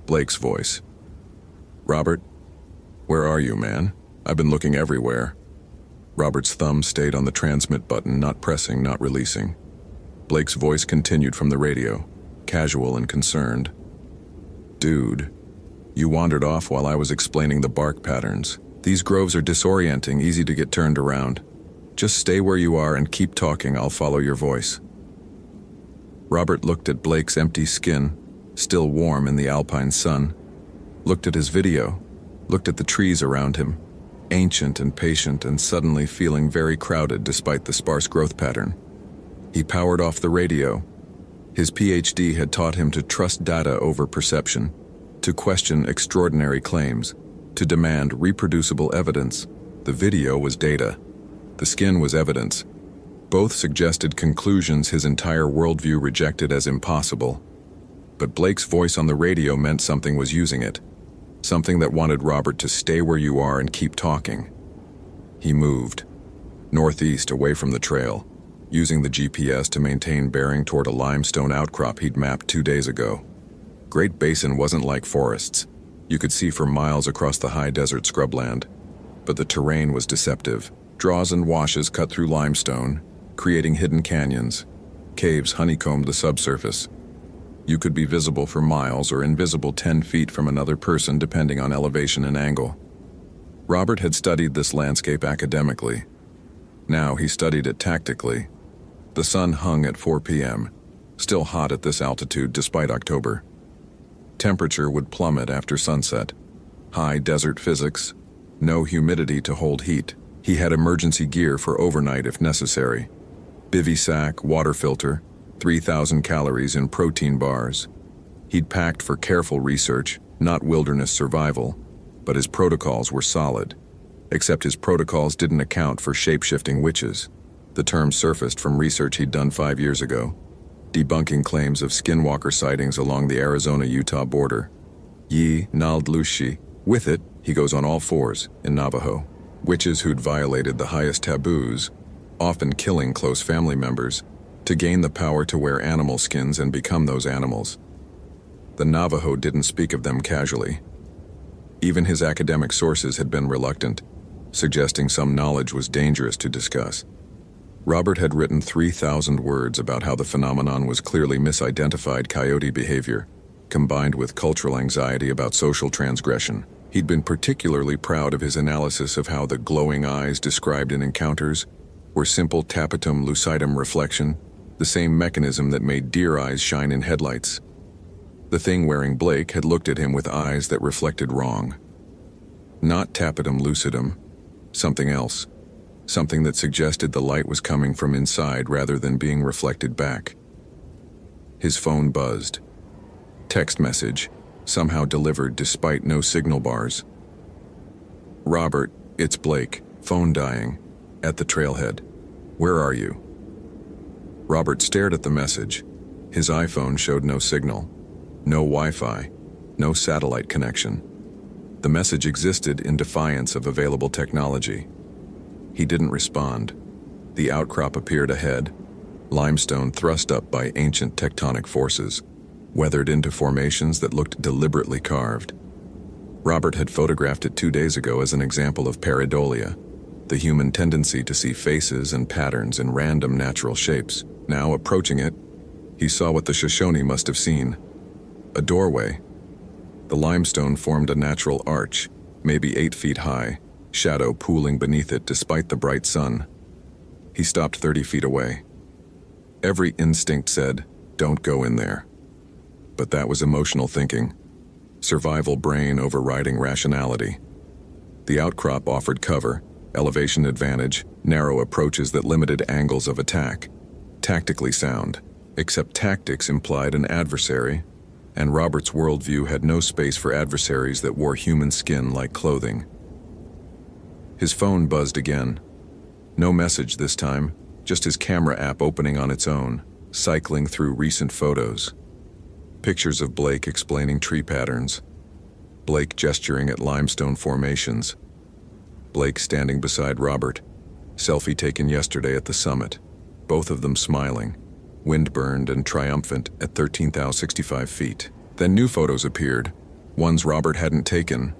Blake's voice. Robert? Where are you, man? I've been looking everywhere. Robert's thumb stayed on the transmit button, not pressing, not releasing. Blake's voice continued from the radio, casual and concerned. Dude, you wandered off while I was explaining the bark patterns. These groves are disorienting, easy to get turned around. Just stay where you are and keep talking, I'll follow your voice. Robert looked at Blake's empty skin, still warm in the alpine sun, looked at his video, looked at the trees around him, ancient and patient and suddenly feeling very crowded despite the sparse growth pattern. He powered off the radio. His PhD had taught him to trust data over perception, to question extraordinary claims, to demand reproducible evidence. The video was data. The skin was evidence. Both suggested conclusions his entire worldview rejected as impossible. But Blake's voice on the radio meant something was using it. Something that wanted Robert to stay where you are and keep talking. He moved, northeast away from the trail, using the GPS to maintain bearing toward a limestone outcrop he'd mapped 2 days ago. Great Basin wasn't like forests. You could see for miles across the high desert scrubland. But the terrain was deceptive. Draws and washes cut through limestone, creating hidden canyons. Caves honeycombed the subsurface. You could be visible for miles or invisible 10 feet from another person depending on elevation and angle. Robert had studied this landscape academically. Now he studied it tactically. The sun hung at 4 p.m., still hot at this altitude despite October. Temperature would plummet after sunset. High desert physics, no humidity to hold heat. He had emergency gear for overnight if necessary. Bivy sack, water filter, 3,000 calories in protein bars. He'd packed for careful research, not wilderness survival, but his protocols were solid. Except his protocols didn't account for shape-shifting witches. The term surfaced from research he'd done 5 years ago, debunking claims of skinwalker sightings along the Arizona-Utah border. Yi Naldlushi. With it, he goes on all fours, in Navajo. Witches who'd violated the highest taboos, often killing close family members, to gain the power to wear animal skins and become those animals. The Navajo didn't speak of them casually. Even his academic sources had been reluctant, suggesting some knowledge was dangerous to discuss. Robert had written 3,000 words about how the phenomenon was clearly misidentified coyote behavior, combined with cultural anxiety about social transgression. He'd been particularly proud of his analysis of how the glowing eyes described in encounters were simple tapetum lucidum reflection, the same mechanism that made deer eyes shine in headlights. The thing wearing Blake had looked at him with eyes that reflected wrong. Not tapetum lucidum, something else. Something that suggested the light was coming from inside rather than being reflected back. His phone buzzed. Text message, somehow delivered despite no signal bars. Robert, it's Blake, phone dying, at the trailhead. Where are you? Robert stared at the message. His iPhone showed no signal, no Wi-Fi, no satellite connection. The message existed in defiance of available technology. He didn't respond. The outcrop appeared ahead, limestone thrust up by ancient tectonic forces, weathered into formations that looked deliberately carved. Robert had photographed it 2 days ago as an example of pareidolia, the human tendency to see faces and patterns in random natural shapes. Now, approaching it, he saw what the Shoshone must have seen. A doorway. The limestone formed a natural arch, maybe 8 feet high, shadow pooling beneath it despite the bright sun. He stopped 30 feet away. Every instinct said, don't go in there. But that was emotional thinking. Survival brain overriding rationality. The outcrop offered cover, elevation advantage, narrow approaches that limited angles of attack. Tactically sound, except tactics implied an adversary, and Robert's worldview had no space for adversaries that wore human skin like clothing. His phone buzzed again. No message this time, just his camera app opening on its own, cycling through recent photos. Pictures of Blake explaining tree patterns. Blake gesturing at limestone formations. Blake standing beside Robert. Selfie taken yesterday at the summit. Both of them smiling, wind-burned and triumphant at 13,065 feet. Then new photos appeared, ones Robert hadn't taken.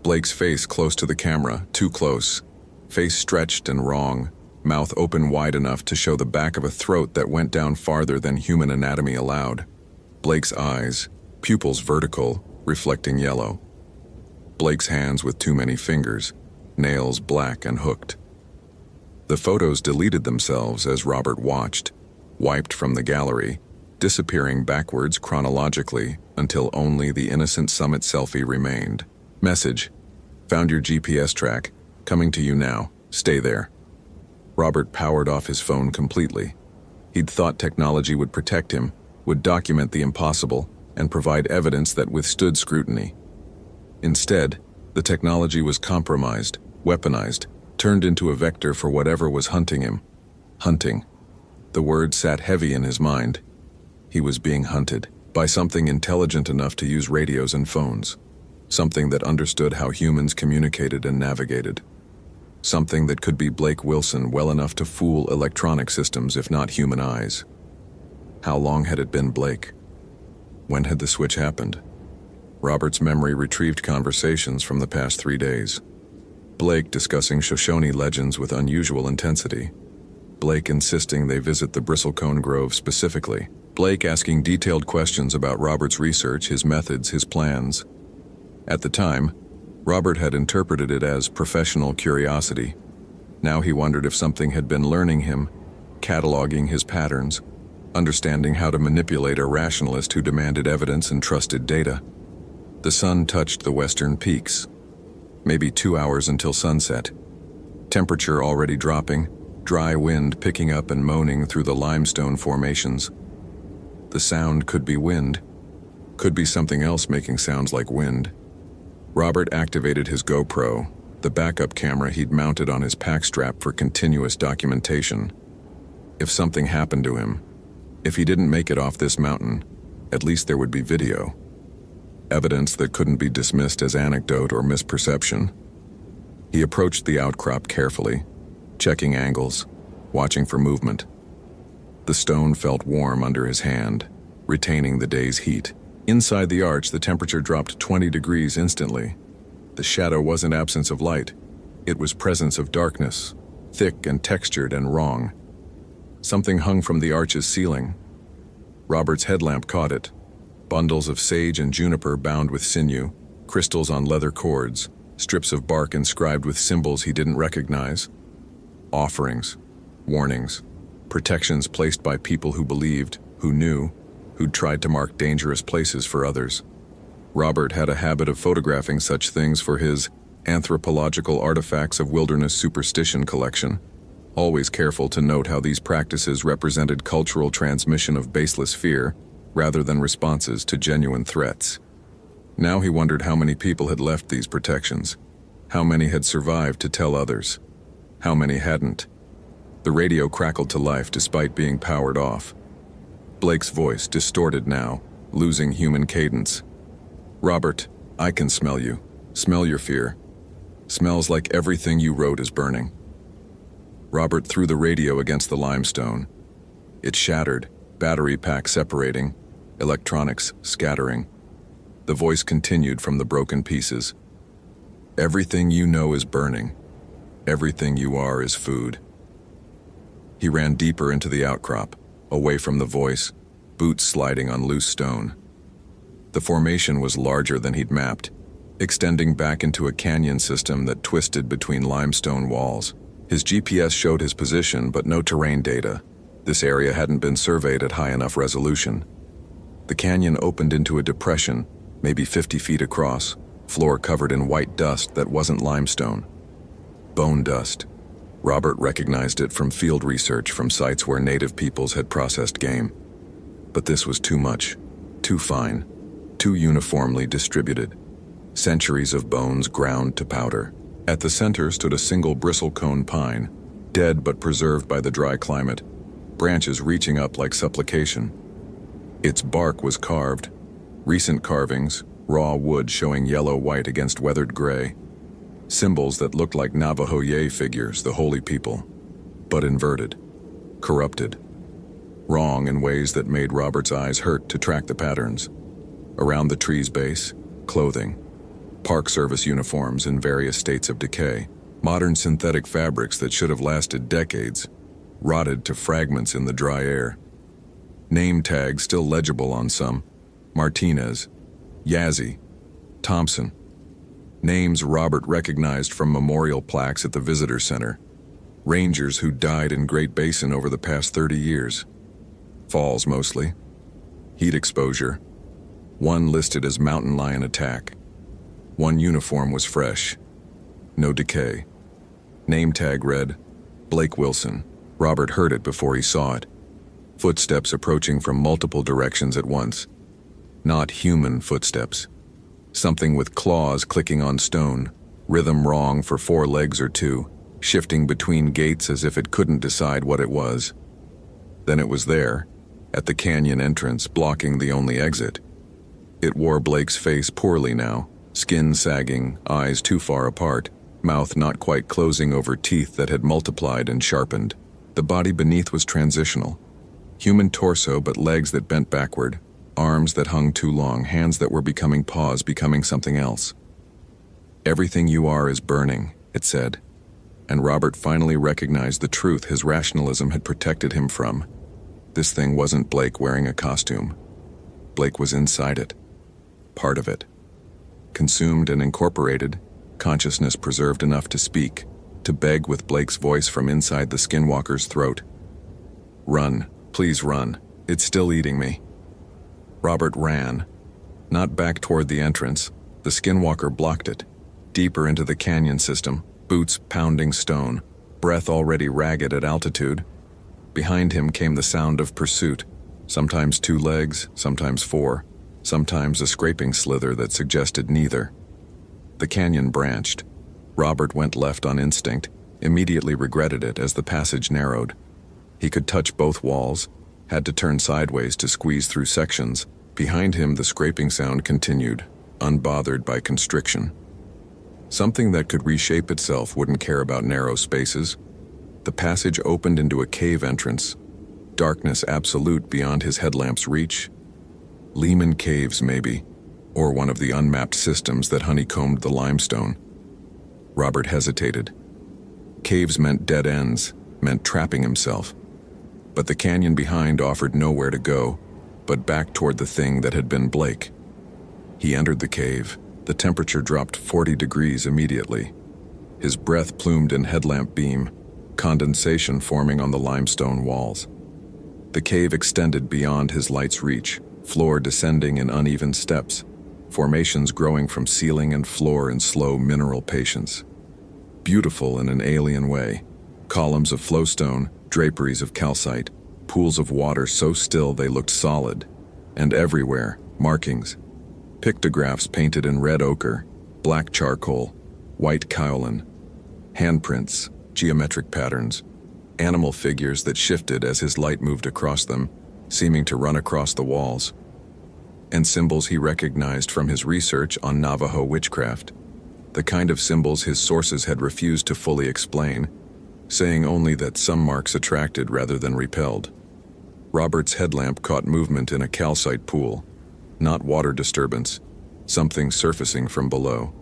Blake's face close to the camera, too close. Face stretched and wrong, mouth open wide enough to show the back of a throat that went down farther than human anatomy allowed. Blake's eyes, pupils vertical, reflecting yellow. Blake's hands with too many fingers, nails black and hooked. The photos deleted themselves as Robert watched, wiped from the gallery, disappearing backwards chronologically until only the innocent summit selfie remained. Message. Found your GPS track. Coming to you now. Stay there. Robert powered off his phone completely. He'd thought technology would protect him, would document the impossible, and provide evidence that withstood scrutiny. Instead, the technology was compromised, weaponized, turned into a vector for whatever was hunting him. Hunting. The word sat heavy in his mind. He was being hunted by something intelligent enough to use radios and phones. Something that understood how humans communicated and navigated. Something that could be Blake Wilson well enough to fool electronic systems if not human eyes. How long had it been Blake? When had the switch happened? Robert's memory retrieved conversations from the past 3 days. Blake discussing Shoshone legends with unusual intensity. Blake insisting they visit the Bristlecone Grove specifically, Blake asking detailed questions about Robert's research, his methods, his plans. At the time, Robert had interpreted it as professional curiosity. Now he wondered if something had been learning him, cataloging his patterns, understanding how to manipulate a rationalist who demanded evidence and trusted data. The sun touched the western peaks. Maybe 2 hours until sunset. Temperature already dropping, dry wind picking up and moaning through the limestone formations. The sound could be wind, could be something else making sounds like wind. Robert activated his GoPro, the backup camera he'd mounted on his pack strap for continuous documentation. If something happened to him, if he didn't make it off this mountain, at least there would be video. Evidence that couldn't be dismissed as anecdote or misperception. He approached the outcrop carefully, checking angles, watching for movement. The stone felt warm under his hand, retaining the day's heat. Inside the arch, the temperature dropped 20 degrees instantly. The shadow wasn't absence of light. It was presence of darkness, thick and textured and wrong. Something hung from the arch's ceiling. Robert's headlamp caught it. Bundles of sage and juniper bound with sinew, crystals on leather cords, strips of bark inscribed with symbols he didn't recognize. Offerings, warnings, protections placed by people who believed, who knew, who'd tried to mark dangerous places for others. Robert had a habit of photographing such things for his Anthropological Artifacts of Wilderness Superstition collection, always careful to note how these practices represented cultural transmission of baseless fear rather than responses to genuine threats. Now he wondered how many people had left these protections, how many had survived to tell others, how many hadn't. The radio crackled to life despite being powered off. Blake's voice, distorted now, losing human cadence. "Robert, I can smell you. Smell your fear. Smells like everything you wrote is burning." Robert threw the radio against the limestone. It shattered, battery pack separating, electronics scattering. The voice continued from the broken pieces. "Everything you know is burning. Everything you are is food." He ran deeper into the outcrop, away from the voice, boots sliding on loose stone. The formation was larger than he'd mapped, extending back into a canyon system that twisted between limestone walls. His GPS showed his position, but no terrain data. This area hadn't been surveyed at high enough resolution. The canyon opened into a depression, maybe 50 feet across, floor covered in white dust that wasn't limestone. Bone dust. Robert recognized it from field research from sites where native peoples had processed game. But this was too much, too fine, too uniformly distributed. Centuries of bones ground to powder. At the center stood a single bristlecone pine, dead but preserved by the dry climate, branches reaching up like supplication. Its bark was carved. Recent carvings, raw wood showing yellow-white against weathered gray. Symbols that looked like Navajo figures, the holy people, but inverted, corrupted, wrong in ways that made Robert's eyes hurt to track the patterns. Around the tree's base, clothing, Park Service uniforms in various states of decay, modern synthetic fabrics that should have lasted decades, rotted to fragments in the dry air. Name tags still legible on some: Martinez, Yazzie, Thompson. Names Robert recognized from memorial plaques at the visitor center. Rangers who died in Great Basin over the past 30 years. Falls mostly. Heat exposure. One listed as mountain lion attack. One uniform was fresh. No decay. Name tag read, Blake Wilson. Robert heard it before he saw it. Footsteps approaching from multiple directions at once. Not human footsteps. Something with claws clicking on stone, rhythm wrong for 4 legs or 2, shifting between gates as if it couldn't decide what it was. Then it was there, at the canyon entrance, blocking the only exit. It wore Blake's face poorly now, skin sagging, eyes too far apart, mouth not quite closing over teeth that had multiplied and sharpened. The body beneath was transitional. Human torso, but legs that bent backward. Arms that hung too long, hands that were becoming paws, becoming something else. "Everything you are is burning," it said. And Robert finally recognized the truth his rationalism had protected him from. This thing wasn't Blake wearing a costume. Blake was inside it. Part of it. Consumed and incorporated, consciousness preserved enough to speak, to beg with Blake's voice from inside the skinwalker's throat. "Run, please run. It's still eating me." Robert ran. Not back toward the entrance. The skinwalker blocked it. Deeper into the canyon system, boots pounding stone, breath already ragged at altitude. Behind him came the sound of pursuit, sometimes 2 legs, sometimes 4, sometimes a scraping slither that suggested neither. The canyon branched. Robert went left on instinct, immediately regretted it as the passage narrowed. He could touch both walls, had to turn sideways to squeeze through sections. Behind him, the scraping sound continued, unbothered by constriction. Something that could reshape itself wouldn't care about narrow spaces. The passage opened into a cave entrance, darkness absolute beyond his headlamp's reach. Lehman Caves, maybe, or one of the unmapped systems that honeycombed the limestone. Robert hesitated. Caves meant dead ends, meant trapping himself. But the canyon behind offered nowhere to go, but back toward the thing that had been Blake. He entered the cave. The temperature dropped 40 degrees immediately. His breath plumed in headlamp beam, condensation forming on the limestone walls. The cave extended beyond his light's reach, floor descending in uneven steps, formations growing from ceiling and floor in slow mineral patience. Beautiful in an alien way, columns of flowstone, draperies of calcite, pools of water so still they looked solid, and everywhere, markings. Pictographs painted in red ochre, black charcoal, white kaolin, handprints, geometric patterns, animal figures that shifted as his light moved across them, seeming to run across the walls, and symbols he recognized from his research on Navajo witchcraft, the kind of symbols his sources had refused to fully explain, saying only that some marks attracted rather than repelled. Robert's headlamp caught movement in a calcite pool, not water disturbance, something surfacing from below.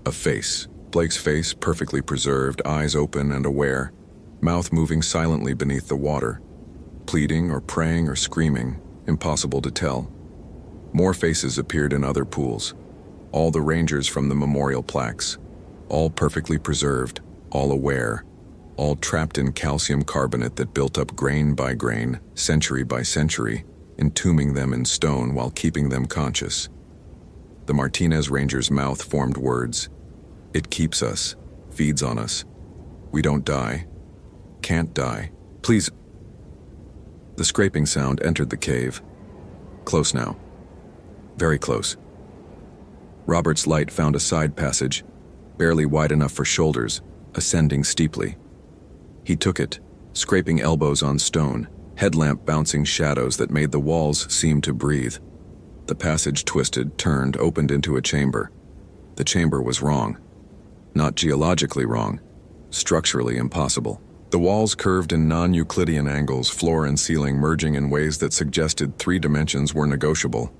A face, Blake's face perfectly preserved, eyes open and aware, mouth moving silently beneath the water, pleading or praying or screaming, impossible to tell. More faces appeared in other pools, all the rangers from the memorial plaques, all perfectly preserved, all aware, all trapped in calcium carbonate that built up grain by grain, century by century, entombing them in stone while keeping them conscious. The Martinez Ranger's mouth formed words. "It keeps us, feeds on us. We don't die. Can't die. Please." The scraping sound entered the cave. Close now. Very close. Robert's light found a side passage, barely wide enough for shoulders, ascending steeply. He took it, scraping elbows on stone, headlamp bouncing shadows that made the walls seem to breathe. The passage twisted, turned, opened into a chamber. The chamber was wrong. Not geologically wrong, structurally impossible. The walls curved in non-Euclidean angles, floor and ceiling merging in ways that suggested 3 dimensions were negotiable.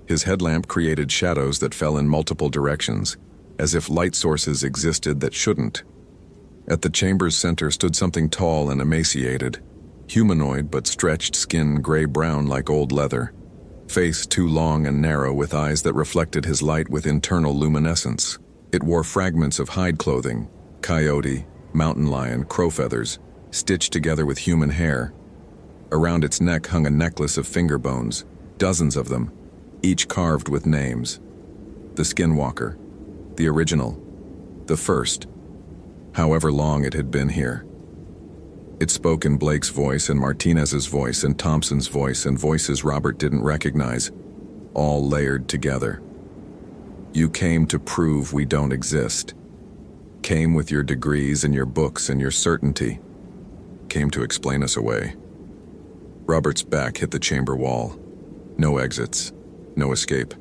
His headlamp created shadows that fell in multiple directions, as if light sources existed that shouldn't. At the chamber's center stood something tall and emaciated, humanoid but stretched skin gray-brown like old leather, face too long and narrow with eyes that reflected his light with internal luminescence. It wore fragments of hide clothing, coyote, mountain lion, crow feathers, stitched together with human hair. Around its neck hung a necklace of finger bones, dozens of them, each carved with names. The Skinwalker, the original, the first, however long it had been here. It spoke in Blake's voice and Martinez's voice and Thompson's voice and voices Robert didn't recognize, all layered together. "You came to prove we don't exist. Came with your degrees and your books and your certainty. Came to explain us away." Robert's back hit the chamber wall. No exits, no escape.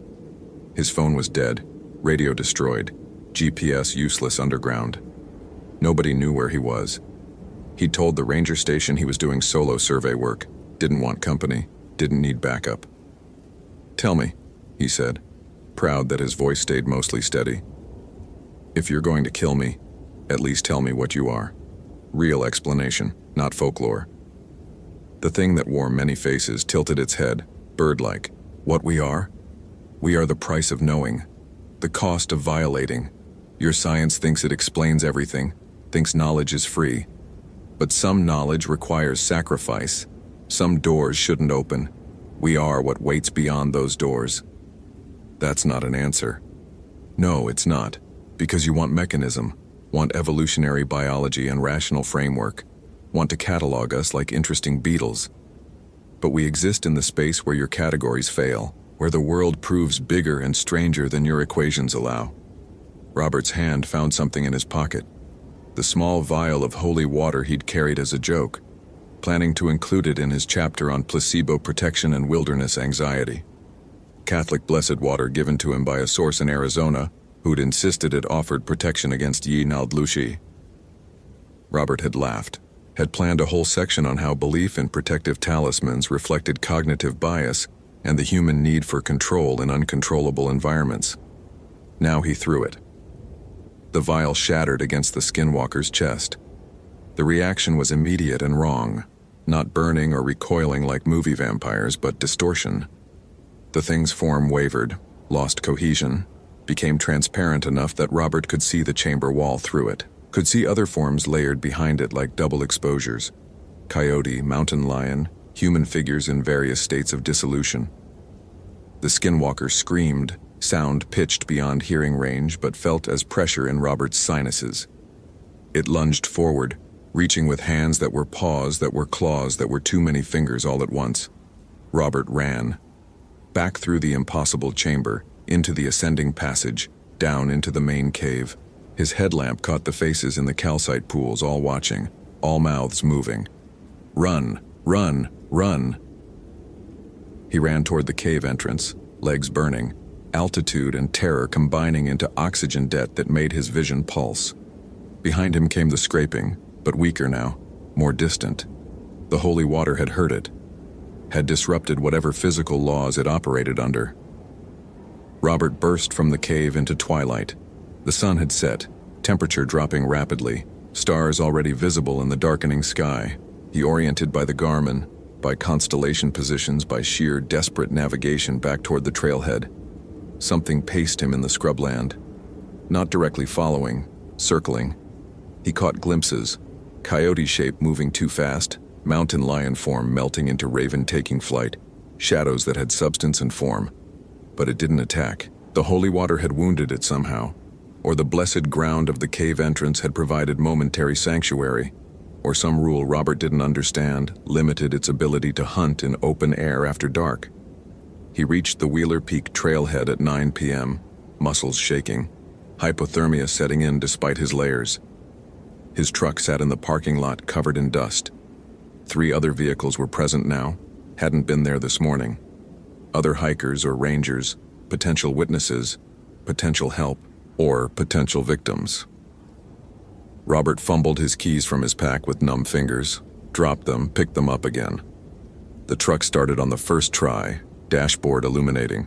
His phone was dead, radio destroyed, GPS useless underground. Nobody knew where he was. He'd told the ranger station he was doing solo survey work, didn't want company, didn't need backup. "Tell me," he said, proud that his voice stayed mostly steady. "If you're going to kill me, at least tell me what you are. Real explanation, not folklore." The thing that wore many faces tilted its head, bird-like. What we are? We are the price of knowing, the cost of violating. Your science thinks it explains everything, thinks knowledge is free. But some knowledge requires sacrifice. Some doors shouldn't open. We are what waits beyond those doors. That's not an answer. No, it's not. Because you want mechanism, want evolutionary biology and rational framework, want to catalog us like interesting beetles. But we exist in the space where your categories fail, where the world proves bigger and stranger than your equations allow. Robert's hand found something in his pocket. The small vial of holy water he'd carried as a joke, planning to include it in his chapter on placebo protection and wilderness anxiety. Catholic blessed water given to him by a source in Arizona who'd insisted it offered protection against Yi Naldlushi. Robert had laughed, had planned a whole section on how belief in protective talismans reflected cognitive bias and the human need for control in uncontrollable environments. Now he threw it. The vial shattered against the skinwalker's chest. The reaction was immediate and wrong, not burning or recoiling like movie vampires, but distortion. The thing's form wavered, lost cohesion, became transparent enough that Robert could see the chamber wall through it, could see other forms layered behind it like double exposures. Coyote, mountain lion, human figures in various states of dissolution. The skinwalker screamed, sound pitched beyond hearing range but felt as pressure in Robert's sinuses. It lunged forward, reaching with hands that were paws, that were claws, that were too many fingers all at once. Robert ran. Back through the impossible chamber, into the ascending passage, down into the main cave. His headlamp caught the faces in the calcite pools, all watching, all mouths moving. Run, run, run! He ran toward the cave entrance, legs burning, altitude and terror combining into oxygen debt that made his vision pulse. Behind him came the scraping, but weaker now, more distant. The holy water had hurt it, had disrupted whatever physical laws it operated under. Robert burst from the cave into twilight. The sun had set, temperature dropping rapidly, stars already visible in the darkening sky. He oriented by the Garmin, by constellation positions, by sheer desperate navigation back toward the trailhead. Something paced him in the scrubland. Not directly following, circling. He caught glimpses, coyote shape moving too fast, mountain lion form melting into raven taking flight, shadows that had substance and form. But it didn't attack. The holy water had wounded it somehow, or the blessed ground of the cave entrance had provided momentary sanctuary, or some rule Robert didn't understand limited its ability to hunt in open air after dark. He reached the Wheeler Peak trailhead at 9 p.m., muscles shaking, hypothermia setting in despite his layers. His truck sat in the parking lot covered in dust. 3 other vehicles were present now, hadn't been there this morning. Other hikers or rangers, potential witnesses, potential help, or potential victims. Robert fumbled his keys from his pack with numb fingers, dropped them, picked them up again. The truck started on the first try, dashboard illuminating.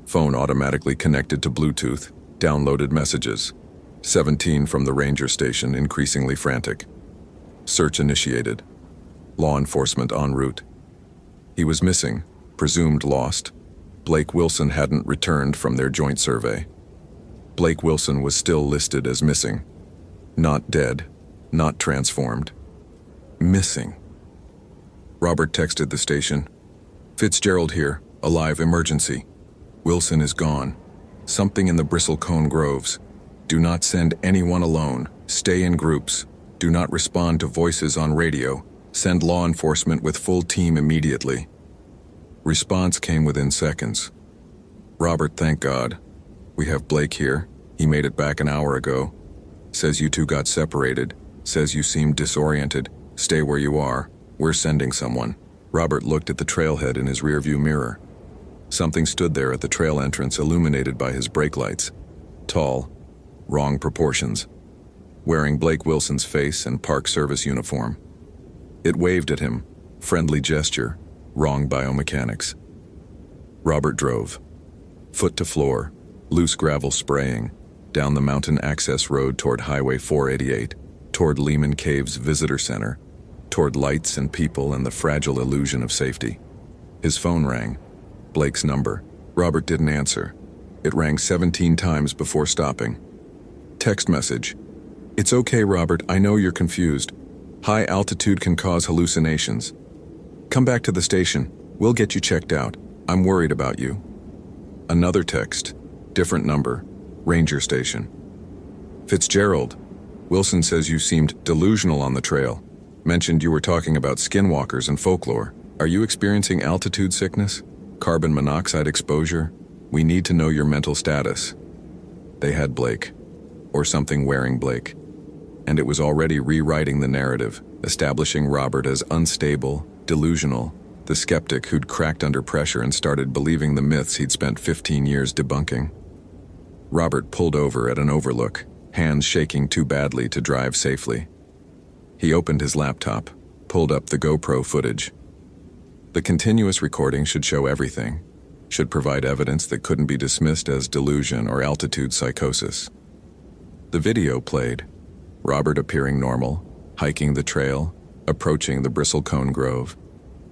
Phone automatically connected to Bluetooth, downloaded messages. 17 from the ranger station, increasingly frantic. Search initiated. Law enforcement en route. He was missing, presumed lost. Blake Wilson hadn't returned from their joint survey. Blake Wilson was still listed as missing. Not dead, not transformed. Missing. Robert texted the station. Fitzgerald here, alive, emergency. Wilson is gone. Something in the bristlecone groves. Do not send anyone alone. Stay in groups. Do not respond to voices on radio. Send law enforcement with full team immediately. Response came within seconds. Robert, thank God. We have Blake here. He made it back an hour ago. Says you two got separated. Says you seemed disoriented. Stay where you are. We're sending someone. Robert looked at the trailhead in his rearview mirror. Something stood there at the trail entrance, illuminated by his brake lights. Tall, wrong proportions, wearing Blake Wilson's face and Park Service uniform. It waved at him, friendly gesture, wrong biomechanics. Robert drove, foot to floor, loose gravel spraying, down the mountain access road toward Highway 488, toward Lehman Caves Visitor Center, toward lights and people and the fragile illusion of safety. His phone rang. Blake's number. Robert didn't answer. It rang 17 times before stopping. Text message. It's okay, Robert, I know you're confused. High altitude can cause hallucinations. Come back to the station. We'll get you checked out. I'm worried about you. Another text. Different number. Ranger station. Fitzgerald. Wilson says you seemed delusional on the trail. Mentioned you were talking about skinwalkers and folklore. Are you experiencing altitude sickness? Carbon monoxide exposure? We need to know your mental status. They had Blake. Or something wearing Blake. And it was already rewriting the narrative, establishing Robert as unstable, delusional, the skeptic who'd cracked under pressure and started believing the myths he'd spent 15 years debunking. Robert pulled over at an overlook, hands shaking too badly to drive safely. He opened his laptop, pulled up the GoPro footage. The continuous recording should show everything, should provide evidence that couldn't be dismissed as delusion or altitude psychosis. The video played, Robert appearing normal, hiking the trail, approaching the bristlecone grove,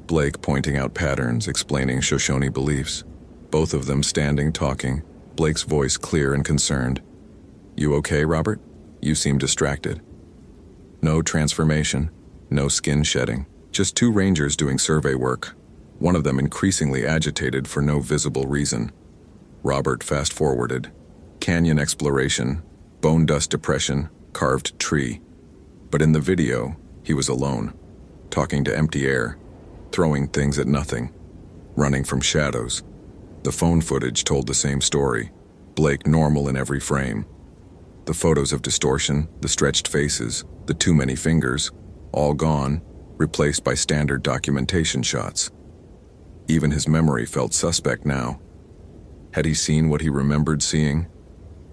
Blake pointing out patterns, explaining Shoshone beliefs, both of them standing talking, Blake's voice clear and concerned. You okay, Robert? You seem distracted. No transformation, no skin shedding, just two rangers doing survey work, one of them increasingly agitated for no visible reason. Robert fast-forwarded. Canyon exploration, bone dust depression, carved tree. But in the video, he was alone, talking to empty air, throwing things at nothing, running from shadows. The phone footage told the same story. Blake normal in every frame. The photos of distortion, the stretched faces, the too many fingers, all gone, replaced by standard documentation shots. Even his memory felt suspect now. Had he seen what he remembered seeing?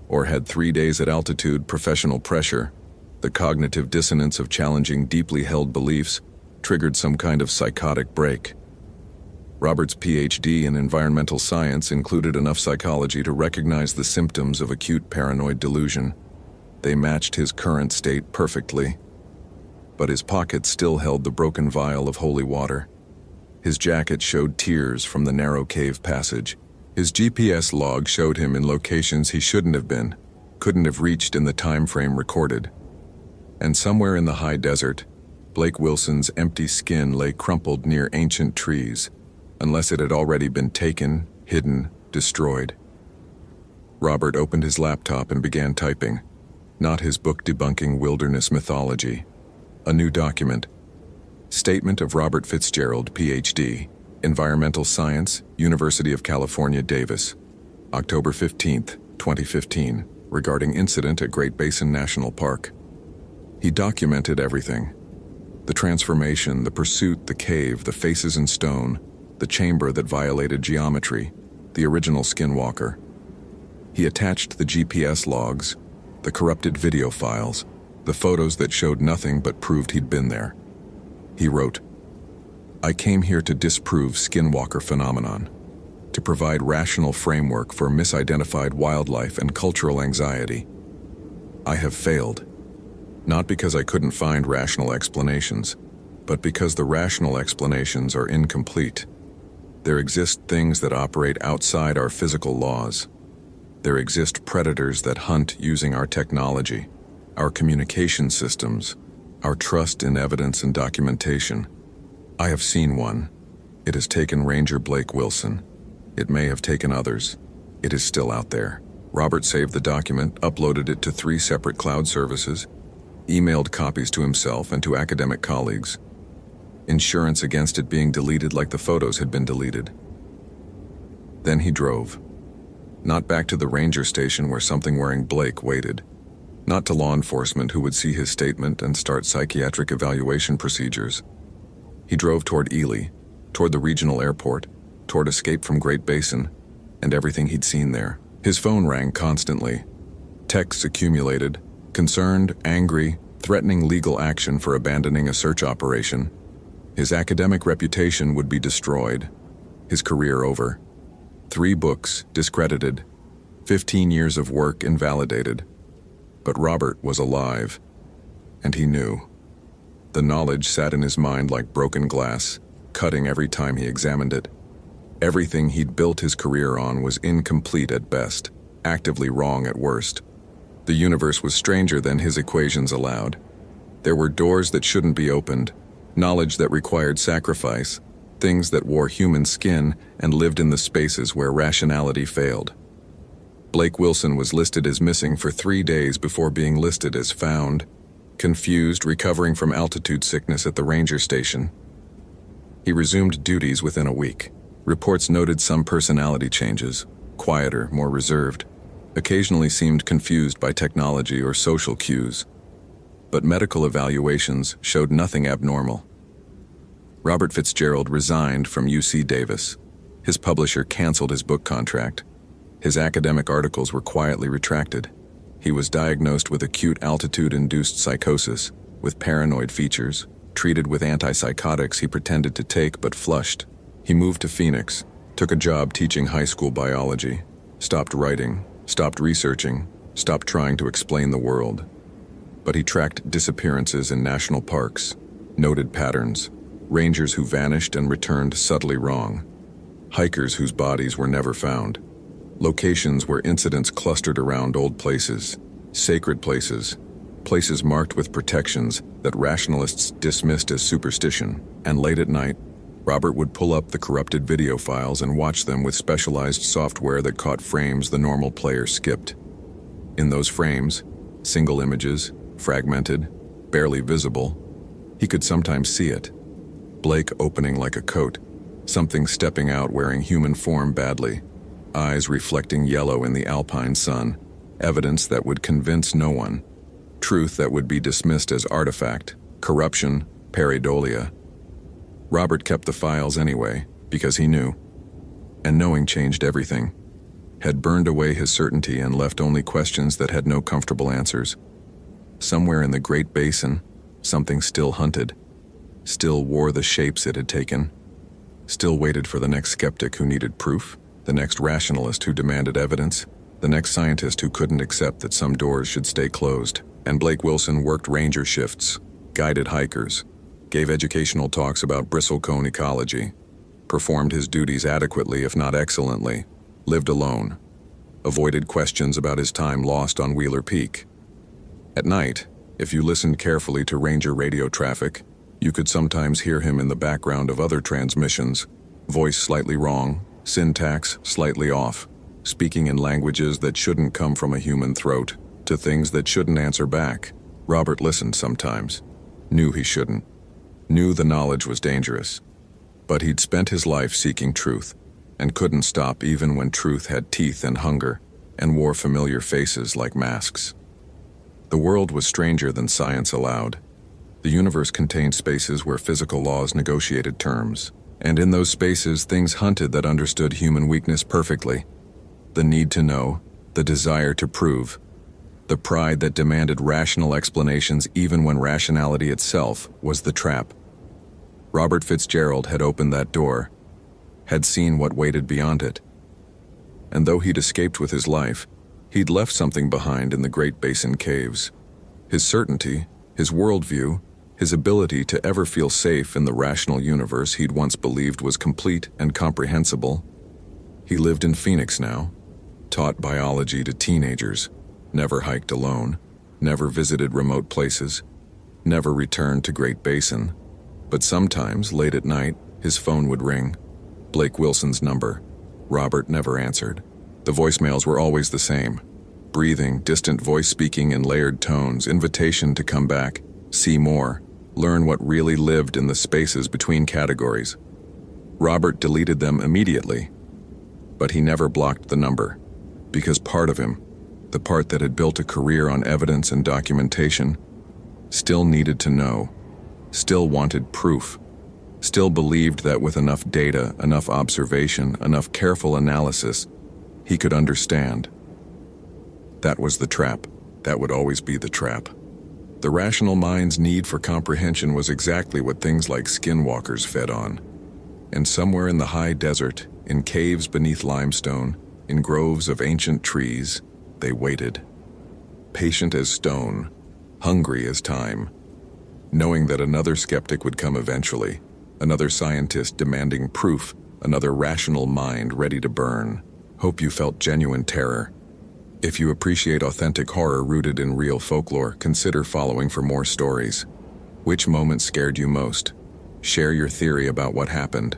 Or had 3 days at altitude professional pressure, the cognitive dissonance of challenging deeply held beliefs, triggered some kind of psychotic break? Robert's PhD in environmental science included enough psychology to recognize the symptoms of acute paranoid delusion. They matched his current state perfectly. But his pocket still held the broken vial of holy water. His jacket showed tears from the narrow cave passage. His GPS log showed him in locations he shouldn't have been, couldn't have reached in the time frame recorded. And somewhere in the high desert, Blake Wilson's empty skin lay crumpled near ancient trees, unless it had already been taken, hidden, destroyed. Robert opened his laptop and began typing, not his book debunking wilderness mythology. A new document. Statement of Robert Fitzgerald, Ph.D., Environmental Science, University of California, Davis, October 15, 2015, regarding incident at Great Basin National Park. He documented everything. The transformation, the pursuit, the cave, the faces in stone, the chamber that violated geometry, the original skinwalker. He attached the GPS logs, the corrupted video files, the photos that showed nothing but proved he'd been there. He wrote, I came here to disprove skinwalker phenomenon, to provide rational framework for misidentified wildlife and cultural anxiety. I have failed, not because I couldn't find rational explanations, but because the rational explanations are incomplete. There exist things that operate outside our physical laws. There exist predators that hunt using our technology, our communication systems, our trust in evidence and documentation. I have seen one. It has taken Ranger Blake Wilson. It may have taken others. It is still out there. Robert saved the document, uploaded it to 3 separate cloud services, emailed copies to himself and to academic colleagues. Insurance against it being deleted like the photos had been deleted. Then he drove. Not back to the ranger station where something wearing Blake waited. Not to law enforcement who would see his statement and start psychiatric evaluation procedures. He drove toward Ely, toward the regional airport, toward escape from Great Basin, and everything he'd seen there. His phone rang constantly. Texts accumulated, concerned, angry, threatening legal action for abandoning a search operation. His academic reputation would be destroyed, his career over. 3 books discredited, 15 years of work invalidated. But Robert was alive, and he knew. The knowledge sat in his mind like broken glass, cutting every time he examined it. Everything he'd built his career on was incomplete at best, actively wrong at worst. The universe was stranger than his equations allowed. There were doors that shouldn't be opened, knowledge that required sacrifice, things that wore human skin and lived in the spaces where rationality failed. Blake Wilson was listed as missing for 3 days before being listed as found, confused, recovering from altitude sickness at the ranger station. He resumed duties within a week. Reports noted some personality changes, quieter, more reserved, occasionally seemed confused by technology or social cues. But medical evaluations showed nothing abnormal. Robert Fitzgerald resigned from UC Davis. His publisher canceled his book contract. His academic articles were quietly retracted. He was diagnosed with acute altitude-induced psychosis, with paranoid features, treated with antipsychotics he pretended to take but flushed. He moved to Phoenix, took a job teaching high school biology, stopped writing, stopped researching, stopped trying to explain the world. But he tracked disappearances in national parks, noted patterns, rangers who vanished and returned subtly wrong, hikers whose bodies were never found, locations where incidents clustered around old places, sacred places, places marked with protections that rationalists dismissed as superstition. And late at night, Robert would pull up the corrupted video files and watch them with specialized software that caught frames the normal player skipped. In those frames, single images, fragmented, barely visible, he could sometimes see it. Blake opening like a coat, something stepping out wearing human form badly, eyes reflecting yellow in the alpine sun, evidence that would convince no one, truth that would be dismissed as artifact, corruption, pareidolia. Robert kept the files anyway, because he knew. And knowing changed everything. Had burned away his certainty and left only questions that had no comfortable answers. Somewhere in the Great Basin, something still hunted, still wore the shapes it had taken, still waited for the next skeptic who needed proof, the next rationalist who demanded evidence, the next scientist who couldn't accept that some doors should stay closed. And Blake Wilson worked ranger shifts, guided hikers, gave educational talks about bristlecone ecology, performed his duties adequately if not excellently, lived alone, avoided questions about his time lost on Wheeler Peak. At night, if you listened carefully to ranger radio traffic, you could sometimes hear him in the background of other transmissions, voice slightly wrong, syntax slightly off, speaking in languages that shouldn't come from a human throat, to things that shouldn't answer back. Robert listened sometimes, knew he shouldn't, knew the knowledge was dangerous. But he'd spent his life seeking truth, and couldn't stop even when truth had teeth and hunger, and wore familiar faces like masks. The world was stranger than science allowed. The universe contained spaces where physical laws negotiated terms, and in those spaces things hunted that understood human weakness perfectly. The need to know, the desire to prove, the pride that demanded rational explanations even when rationality itself was the trap. Robert Fitzgerald had opened that door, had seen what waited beyond it. And though he'd escaped with his life, he'd left something behind in the Great Basin caves. His certainty, his worldview, his ability to ever feel safe in the rational universe he'd once believed was complete and comprehensible. He lived in Phoenix now, taught biology to teenagers, never hiked alone, never visited remote places, never returned to Great Basin. But sometimes, late at night, his phone would ring. Blake Wilson's number. Robert never answered. The voicemails were always the same. Breathing, distant voice speaking in layered tones, invitation to come back, see more, learn what really lived in the spaces between categories. Robert deleted them immediately, but he never blocked the number, because part of him, the part that had built a career on evidence and documentation, still needed to know, still wanted proof, still believed that with enough data, enough observation, enough careful analysis, he could understand. That was the trap. That would always be the trap. The rational mind's need for comprehension was exactly what things like skinwalkers fed on. And somewhere in the high desert, in caves beneath limestone, in groves of ancient trees, they waited. Patient as stone, hungry as time, knowing that another skeptic would come eventually, another scientist demanding proof, another rational mind ready to burn. Hope you felt genuine terror. If you appreciate authentic horror rooted in real folklore, consider following for more stories. Which moment scared you most? Share your theory about what happened.